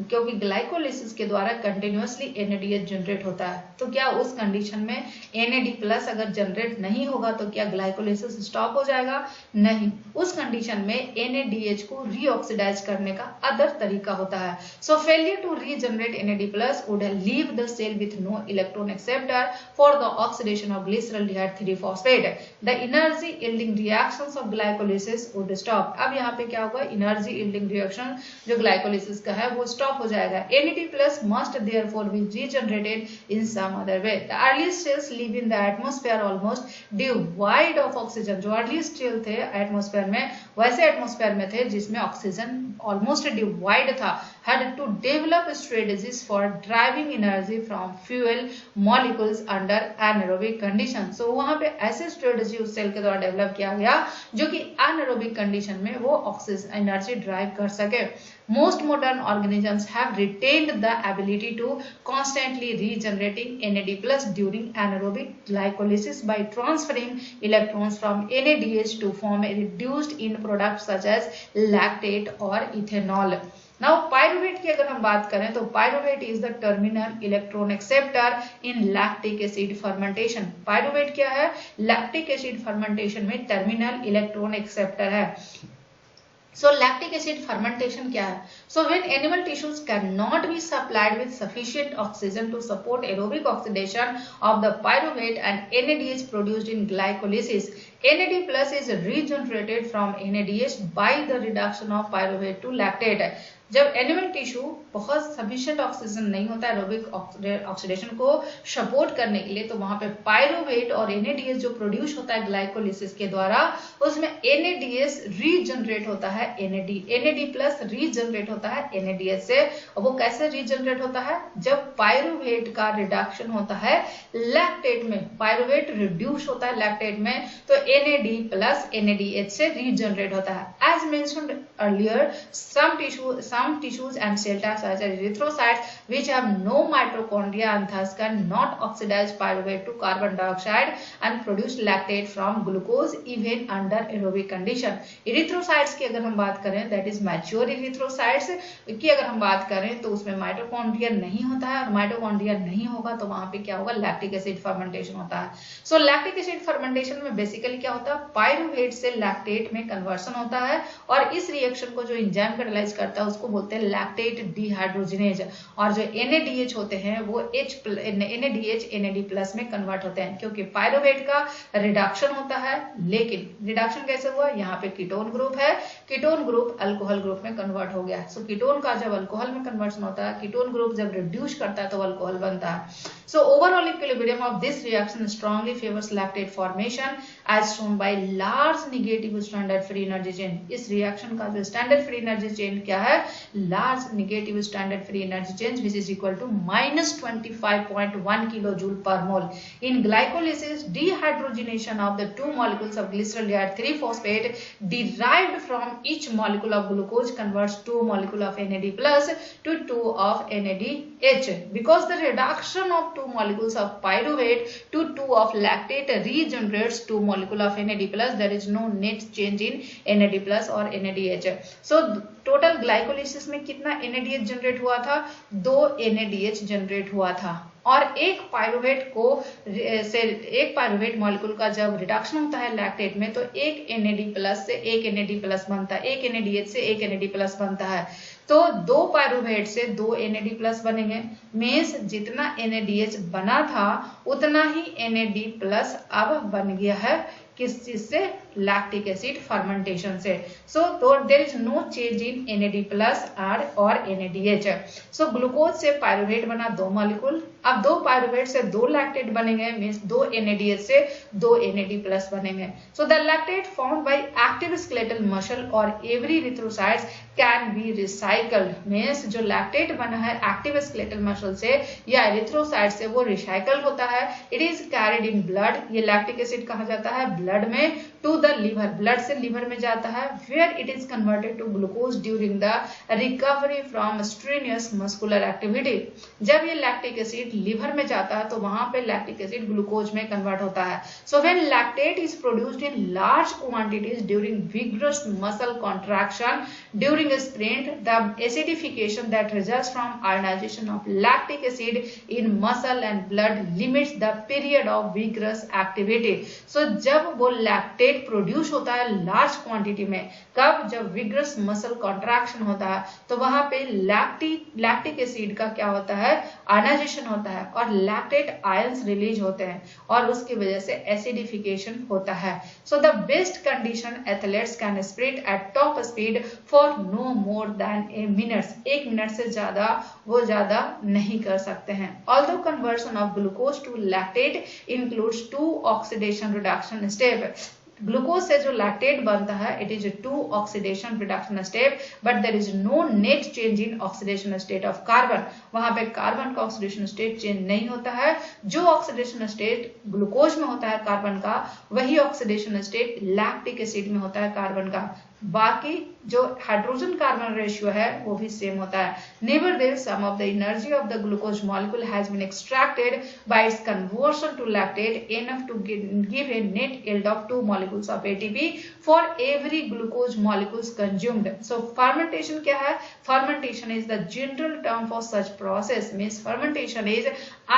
क्योंकि ग्लाइकोलिसिस के द्वारा कंटिन्यूअसली NADH जनरेट होता है। तो क्या उस कंडीशन में NAD प्लस अगर जनरेट नहीं होगा तो क्या ग्लाइकोलिसिस स्टॉप हो जाएगा? नहीं, उस कंडीशन में NADH को रीऑक्सीडाइज करने का अदर तरीका होता है। So failure to regenerate NAD plus would leave the cell with no electron acceptor for the oxidation of glyceraldehyde 3-phosphate। The energy yielding reactions of glycolysis would stop. अब यहाँ पे क्या होगा, एनर्जी यील्डिंग रिएक्शन जो glycolysis का है वो stop हो जाएगा। NAD plus must therefore be regenerated in some other way. The earliest cells live in the atmosphere almost devoid of oxygen। जो earliest cell थे एटमॉस्फेयर में, वैसे एटमॉस्फेयर में थे जिसमें ऑक्सीजन ऑलमोस्ट डिवाइड था, had to develop strategies for driving energy from fuel molecules under anaerobic conditions। so वहां पे ऐसे स्ट्रेटेजी उस सेल के द्वारा डेवलप किया गया जो कि अनएरोबिक कंडीशन में वो ऑक्सीजन एनर्जी ड्राइव कर सके। Most modern organisms have retained the ability to constantly regenerating NAD plus during anaerobic glycolysis by transferring electrons from NADH to form a reduced end product such as lactate or ethanol। Now pyruvate की अगर हम बात करें तो pyruvate is the terminal electron acceptor in lactic acid fermentation। pyruvate क्या है, lactic acid fermentation में terminal electron acceptor है। So lactic acid fermentation क्या है? So when animal tissues cannot be supplied with sufficient oxygen to support aerobic oxidation of the pyruvate and NADH produced in glycolysis, NAD plus is regenerated from NADH by the reduction of pyruvate to lactate। जब animal tissue बहुत sufficient oxygen नहीं होता है aerobic oxidation को support करने के लिए, तो वहां पे पायरुवेट और NADH जो प्रोड्यूस होता है ग्लाइकोलिसिस के द्वारा, उसमें NADH रीजनरेट होता है, NAD प्लस रीजनरेट होता है NADH से। और वो कैसे रीजनरेट होता है, जब पायरुवेट का रिडक्शन होता है लैक्टेट में, पायरुवेट रिड्यूस होता है लैक्टेट में, तो NAD प्लस NADH से रीजनरेट होता है। As mentioned earlier, some tissues and cell types such as erythrocytes which have no mitochondria and thus cannot oxidize pyruvate to carbon dioxide and produce lactate from glucose even under aerobic condition। erythrocytes की अगर हम बात करें, that is mature erythrocytes की अगर हम बात करें तो उसमें माइटोकॉन्ड्रिया नहीं होता है, और माइटोकॉन्ड्रिया नहीं होगा तो वहां पे क्या होगा, लैक्टिक एसिड फर्मेंटेशन होता है। सो लैक्टिक एसिड फर्मेंटेशन में बेसिकली क्या होता है, पायरुवेट से लैक्टेट में कन्वर्सन होता है, और इस रिएक्शन को जो एंजाइम कैटालाइज करता है उसको बोलते हैं लैक्टेट डिहाइड्रोजिनेज। और जो NADH होते हैं वो NADH NAD प्लस में कन्वर्ट होते हैं, क्योंकि पायरुवेट का रिडक्शन होता है। लेकिन रिडक्शन कैसे हुआ, यहाँ पे कीटोन ग्रुप है, कीटोन ग्रुप अल्कोहल ग्रुप में कन्वर्ट हो गया। सो कीटोन का जब अल्कोहल में कन्वर्सन होता है, कीटोन ग्रुप जब रिड्यूस करता है तो अल्कोहल बनता है। So overall equilibrium of this reaction strongly favours lactate formation as shown by large negative standard free energy change. इस रिएक्शन का जो स्टैंडर्ड फ्री एनर्जी चेन क्या है, large negative standard free energy change which is equal to -25.1 kilo joule per mole. In glycolysis, dehydrogenation of the two molecules of glyceraldehyde 3-phosphate derived from each molecule of glucose converts 2 molecule of NAD plus to 2 of NADH. Because the reduction of 2 molecules of pyruvate to 2 of lactate regenerates 2 molecule of NAD plus, there is no net change in NAD plus or NADH. So total glycolysis में कितना NADH generate हुआ था? 2 NADH generate हुआ था. और एक pyruvate molecule का जब रिडक्शन होता है लैक्टेट में तो एक NAD प्लस से एक NAD प्लस बनता है, एक NADH से एक NAD प्लस बनता है. तो 2 पायरुवेट से 2 NAD प्लस बनेंगे. मीन्स जितना NADH बना था उतना ही NAD प्लस अब बन गया है. किस चीज से? लैक्टिक एसिड फर्मेंटेशन से. So there is no change in NAD plus और NADH. सो ग्लूकोज से पायरुवेट बना 2 मॉलिक्यूल. अब 2 पायरुवेट से 2 लैक्टेट बनेंगे. मींस 2 NADH से 2 NAD प्लस बनेंगे. So the lactate found by active skeletal muscle और every erythrocytes can be recycled. Means जो लैक्टेट बना है एक्टिव स्केलेटल मसल से या इरिथ्रोसाइट से वो रिसाइकल होता है. It is carried in blood. ये लैक्टिक एसिड कहा जाता है ब्लड में टू द लिवर. ब्लड से लिवर में जाता है where it is converted to glucose during the recovery from strenuous muscular activity. जब ये लैक्टिक एसिड लिवर में जाता है तो वहां पे लैक्टिक एसिड ग्लूकोज में कन्वर्ट होता है. So when lactate is produced in large quantities during vigorous muscle contraction during sprint, the acidification that results from ionization of lactic acid in muscle and blood limits the period of vigorous activity. So जब वो lactate produce होता है large quantity में, कब? जब vigorous muscle contraction होता है तो वहां पे लैक्टिक एसिड का क्या होता है? आयनाइजेशन होता है और लैक्टेट आयंस रिलीज होते हैं और उसकी वजह से एसिडिफिकेशन होता है. So the best condition athletes can sprint at top speed for no more than a minutes. 1 minute से ज्यादा वो ज्यादा नहीं कर सकते हैं. Although conversion of glucose to lactate includes 2 oxidation reduction step. Glucose से जो लैक्टेट बनता है it is 2 oxidation reduction step but there is no net change in oxidation state of carbon. वहां पे कार्बन का ऑक्सीडेशन स्टेट चेंज नहीं होता है. जो ऑक्सीडेशन स्टेट ग्लूकोज में होता है कार्बन का, वही ऑक्सीडेशन स्टेट लैक्टिक एसिड में होता है कार्बन का. बाकी जो हाइड्रोजन कार्बन रेशियो है वो भी सेम होता है. Nevertheless, some of the energy of the glucose molecule has been extracted by its conversion to lactate enough to give a net yield of 2 molecules of ATP for every glucose molecules consumed. So fermentation क्या है? Fermentation is the general term for such process. Means fermentation is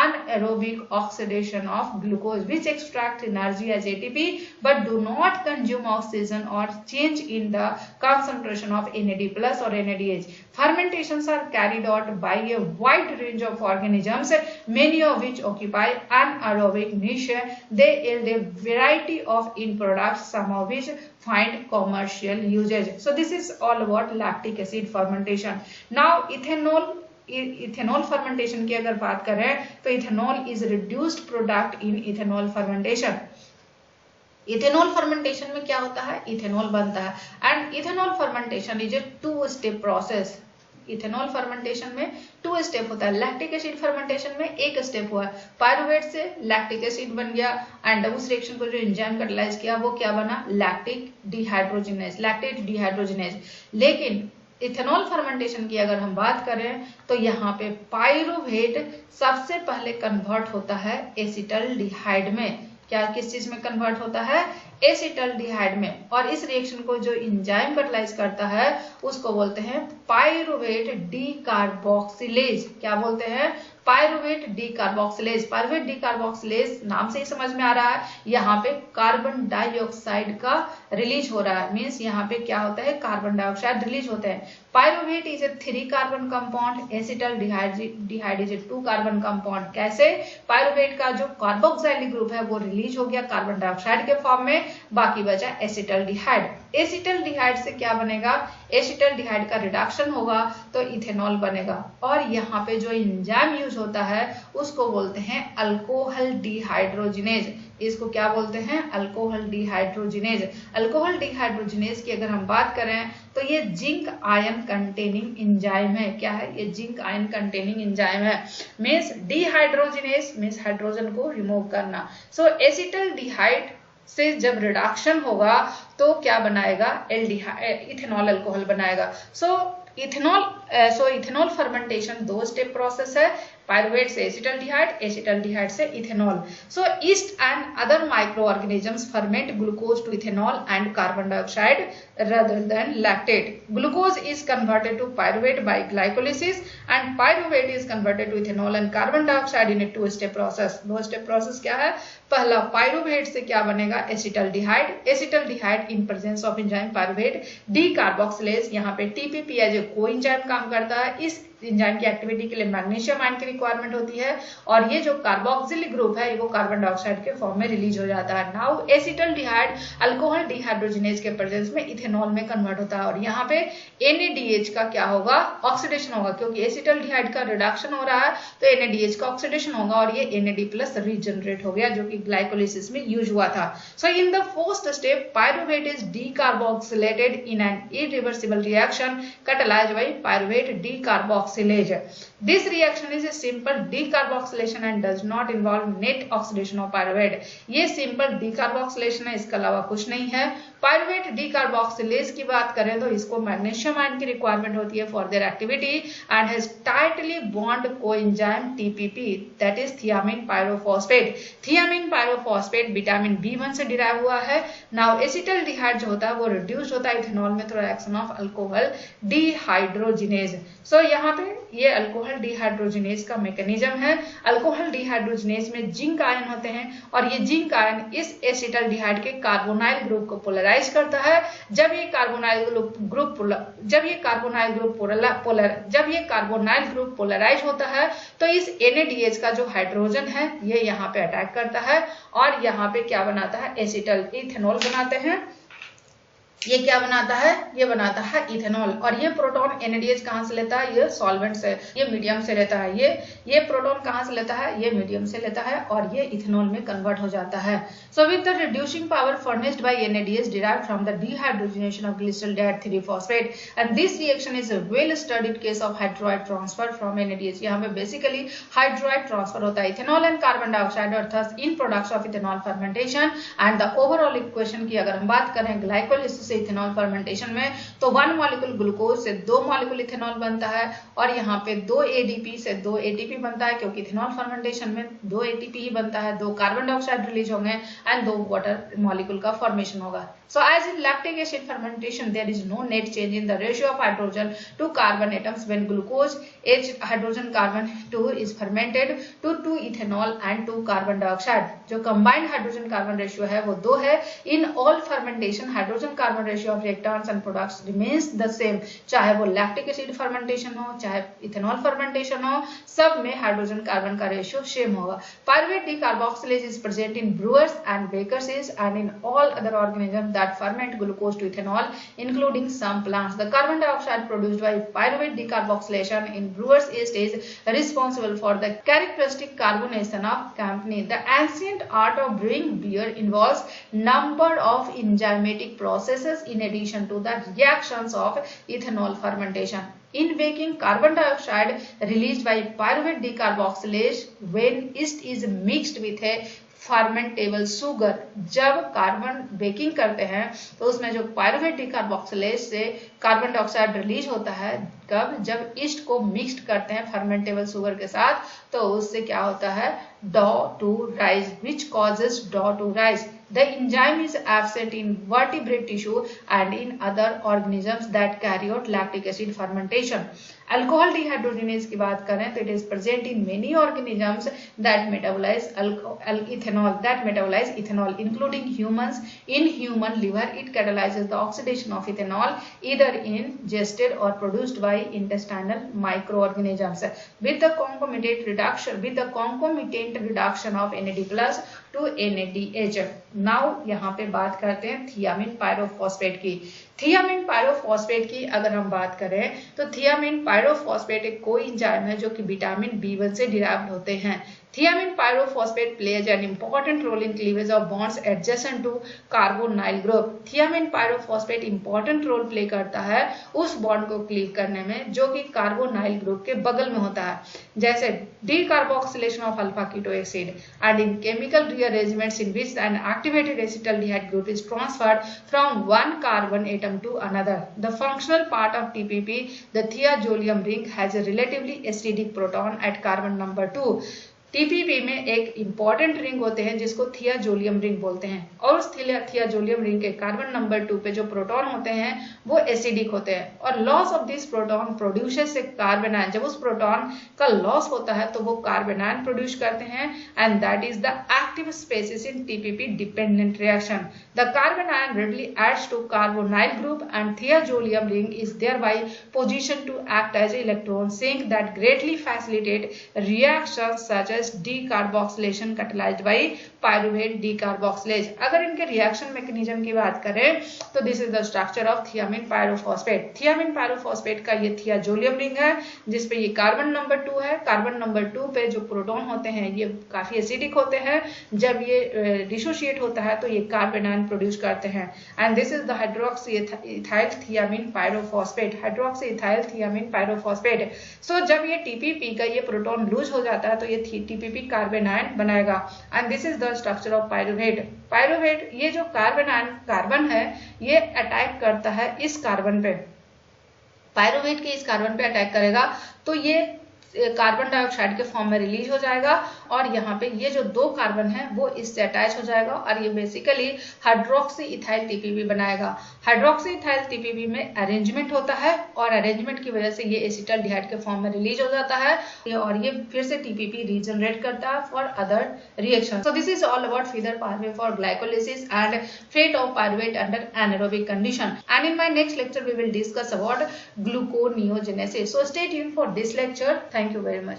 anaerobic oxidation of glucose which extract energy as ATP but do not consume oxygen or change in the concentration of NAD plus or NADH. Fermentations are carried out by a wide range of organisms, many of which occupy anaerobic niche. They yield a variety of end products, some of which find commercial usage. So this is all about lactic acid fermentation. Now ethanol fermentation की अगर बात करें तो ethanol is reduced product in ethanol fermentation. Ethanol fermentation में क्या होता है? Ethanol बनता है and ethanol fermentation is a 2 step process. Ethanol fermentation में 2 स्टेप होता है. लैक्टिक एसिड फर्मेंटेशन में 1 स्टेप हुआ. पायरुवेट से लैक्टिक एसिड बन गया एंड उस रिएक्शन को जो एंजाइम कैटालाइज किया वो क्या बना? Lactate dehydrogenase. लेकिन इथेनॉल फर्मेंटेशन की अगर हम बात करें तो यहाँ पे पायरुवेट सबसे पहले कन्वर्ट होता है एसिटल्डिहाइड में. क्या किस चीज में कन्वर्ट होता है? एसिटल्डिहाइड में. और इस रिएक्शन को जो एंजाइम कैटालाइज करता है उसको बोलते हैं पायरुवेट डीकार्बोक्सिलेज. क्या बोलते हैं? Pyruvate decarboxylase. पायरुवेट डीकार्बोक्सिलेज नाम से ही समझ में आ रहा है यहाँ पे कार्बन डाइऑक्साइड का रिलीज हो रहा है. मींस यहाँ पे क्या होता है? कार्बन डाइऑक्साइड रिलीज होते हैं. Pyruvate is a 3 carbon compound. Acetaldehyde is a 2 carbon compound. कैसे? पायरुवेट का जो कार्बोक्सिलिक ग्रुप है वो रिलीज हो गया कार्बन डाइऑक्साइड के फॉर्म में बाकी बचा एसिटल्डिहाइड। एसिटल्डिहाइड से क्या बनेगा, एसिटल्डिहाइड का रिडक्शन होगा तो इथेनॉल बनेगा। और यहाँ पे जो एंजाइम यूज होता है उसको बोलते हैं अल्कोहल डिहाइड्रोजिनेज। इसको क्या बोलते हैं, अल्कोहल डिहाइड्रोजिनेज। अल्कोहल डिहाइड्रोजिनेज की अगर हम बात करें तो ये जिंक आयन कंटेनिंग एंजाइम है। क्या है, ये जिंक आयन कंटेनिंग एंजाइम है। मींस डिहाइड्रोजिनेज मींस हाइड्रोजन को रिमूव करना। सो एसिटल्डिहाइड से जब रिडक्शन होगा तो क्या बनाएगा, इथेनॉल अल्कोहल बनाएगा। इथेनॉल फर्मेंटेशन 2 स्टेप प्रोसेस है, पायरुवेट से एसिटल्डिहाइड, एसिटल्डिहाइड से ethanol. So yeast and other microorganisms ferment glucose to ethanol and carbon dioxide rather than lactate. Glucose is converted to pyruvate by glycolysis and pyruvate is converted to ethanol and carbon dioxide in a 2-step process. 2-step process क्या है, पहला pyruvate से क्या बनेगा, acetaldehyde. Acetaldehyde in presence of enzyme pyruvate decarboxylase, यहाँ पे TPP as a coenzyme काम करता है। इस एंजाइम की एक्टिविटी के लिए मैग्नीशियम आयन की रिक्वायरमेंट होती है और ये जो कार्बोक्सिलिक ग्रुप है वो कार्बन डाइऑक्साइड के फॉर्म में रिलीज हो जाता है। नाउ एसिटल्डिहाइड अल्कोहल डिहाइड्रोजिनेज के प्रेजेंस में इथेनॉल में कन्वर्ट होता है और यहाँ पे NADH का क्या होगा, ऑक्सीडेशन होगा, क्योंकि एसिटल्डिहाइड का रिडक्शन हो रहा है तो NADH का ऑक्सीडेशन होगा और ये NAD प्लस रीजनरेट हो गया जो कि ग्लाइकोलिसिस में यूज हुआ था। So in the first step pyruvate is decarboxylated in an irreversible reaction catalyzed by pyruvate decarboxylase. This reaction is a simple decarboxylation and does not involve net oxidation of pyruvate. ये simple decarboxylation है, इसके अलावा कुछ नहीं है। Pyruvate decarboxylase की बात करें तो इसको मैग्नीशियम आयन की रिक्वायरमेंट होती है for their activity and has tightly bond coenzyme TPP that is thiamine pyrophosphate. Thiamine pyrophosphate vitamin B1 से डिराइव हुआ है। नाउ एसिटल्डिहाइड जो होता है वो रिड्यूस होता है इथेनॉल में through action of alcohol dehydrogenase. So यहाँ पे ये अल्कोहल डिहाइड्रोजिनेज का मैकेनिज्म है। अल्कोहल डिहाइड्रोजिनेज में जिंक आयन होते हैं और ये जिंक आयन इस एसिटल्डिहाइड के कार्बोनाइल ग्रुप को पोलराइज करता है। जब ये कार्बोनाइल ग्रुप पोलराइज होता है तो इस NADH का जो हाइड्रोजन है ये यहाँ पे अटैक करता है और यहाँ पे क्या बनाता है, इथेनॉल बनाते हैं। ये क्या बनाता है, ये बनाता है इथेनॉल। और ये प्रोटॉन NADH कहाँ से लेता है, ये सॉल्वेंट से, ये मीडियम से लेता है। ये प्रोटॉन कहाँ से लेता है, ये मीडियम से लेता है और ये इथेनॉल में कन्वर्ट हो जाता है। So with the reducing power furnished bye NADH derived from the dehydrogenation of glyceraldehyde 3-phosphate and this reaction is a well studied case of hydroide transfer from NADH। यहाँ पे बेसिकली हाइड्रोइड ट्रांसफर होता है ethanol and carbon dioxide और thus in products of ethanol fermentation and the overall equation की अगर हम बात करें ग्लाइकोलिसिस इथेनॉल फर्मेंटेशन में तो 1 मॉलिक्यूल ग्लूकोज से 2 मॉलिक्यूल इथेनॉल बनता है और यहाँ पे 2 ADP से 2 ATP बनता है क्योंकि इथेनॉल फर्मेंटेशन में 2 ATP ही बनता है, 2 कार्बन डाइऑक्साइड रिलीज होंगे एंड 2 वाटर मॉलिक्यूल का फॉर्मेशन होगा। So as in lactic acid fermentation, there is no net change in the ratio of hydrogen to carbon atoms when glucose H hydrogen carbon 2 is fermented to 2 ethanol and 2 carbon dioxide। जो combined hydrogen carbon ratio है वो 2 है। In all fermentation, hydrogen carbon ratio of reactants and products remains the same। चाहे वो lactic acid fermentation हो, चाहे ethanol fermentation हो, सब में hydrogen carbon का ratio same होगा। Pyruvate decarboxylase is present in brewers and bakers and in all other organisms that ferment glucose to ethanol, including some plants. The carbon dioxide produced by pyruvate decarboxylation in brewer's yeast is responsible for the characteristic carbonation of company. The ancient art of brewing beer involves number of enzymatic processes in addition to the reactions of ethanol fermentation. In baking, carbon dioxide released by pyruvate decarboxylase when yeast is mixed with a fermentable sugar. जब carbon baking करते हैं तो उसमें जो pyruvate डिकार्बोक्सिलेज से carbon dioxide release होता है, कब, जब ईस्ट को मिक्स्ड करते हैं फर्मेंटेबल शुगर के साथ तो उससे क्या होता है, dough to rise which causes dough to rise. The enzyme is absent in vertebrate tissue and in other organisms that carry out lactic acid fermentation. Alcohol dehydrogenase की बात करें तो it is present in many organisms that metabolize ethanol, including humans. In human liver, it catalyzes the oxidation of ethanol either ingested or produced by intestinal microorganisms. With the concomitant reduction of NAD+, to NADH। Now यहाँ पे बात करते हैं thiamine pyrophosphate की। Thiamine pyrophosphate की अगर हम बात करें तो थियामिन पायरोफॉस्फेट एक कोएंजाइम है जो कि विटामिन B1 से डिराइव्ड होते हैं। Thiamine pyrophosphate plays an important role in cleavage of bonds adjacent to carbonyl group। Thiamine pyrophosphate important role play करता है उस बॉन्ड को क्लीव करने में जो कि कार्बोनाइल ग्रुप के बगल में होता है, जैसे decarboxylation of alpha keto acid and in chemical rearrangements in which an activated acetaldehyde group is transferred from one carbon atom to another. The functional part of TPP, the thiazolium ring, has a relatively acidic proton at carbon number 2। TPP में एक important ring होते हैं जिसको थियाजोलियम ring बोलते हैं, और उस थियाजोलियम ring के कार्बन नंबर 2 पे जो प्रोटॉन होते हैं वो एसिडिक होते हैं, और loss of this proton produces A carbon ion. जब उस प्रोटॉन का लॉस होता है तो वो कार्बन आयन प्रोड्यूस करते हैं, and that is the active species in TPP dependent reaction. The carbanion readily adds to carbonyl group and thiazolium ring is thereby positioned to act as electron sink that greatly facilitate reactions such as decarboxylation catalysed by pyruvate decarboxylase. अगर इनके reaction mechanism की बात करें तो this is the structure of thiamine pyrophosphate. Thiamine pyrophosphate का ये थियाजोलियम ring है जिसपे ये कार्बन नंबर 2 है। कार्बन नंबर 2 पे जो प्रोटॉन होते हैं ये काफी एसिडिक होते हैं, जब ये डिसोशिएट होता है तो ये कार्बन आयन प्रोड्यूस करते हैं, and this is the hydroxy ethyl thiamine pyrophosphate. Hydroxy ethyl thiamine pyrophosphate. So जब ये TPP का ये प्रोटॉन लूज हो जाता है तो ये TPP कार्बन आयन बनाएगा, and this is the structure of pyruvate. Pyruvate ये जो कार्बन आयन कार्बन है ये अटैक करता है इस कार्बन पे, पायरुवेट के इस कार्बन पे अटैक करेगा तो ये कार्बन डाइऑक्साइड के फॉर्म में रिलीज हो जाएगा, और यहाँ पे ये जो 2 कार्बन है वो इससे अटैच हो जाएगा, और ये बेसिकली हाइड्रोक्सी इथाइल TPP बनाएगा। हाइड्रोक्सी इथाइल TPP में अरेंजमेंट होता है, और अरेंजमेंट की वजह से ये एसिटाल्डिहाइड के फॉर्म में रिलीज हो जाता है, और ये फिर से TPP रीजनरेट करता है for other reaction. So this is all about feeder pathway for glycolysis and fate of pyruvate under anaerobic condition, and in my next lecture we will discuss about gluconeogenesis. So stay tuned for this lecture. Thank you very much.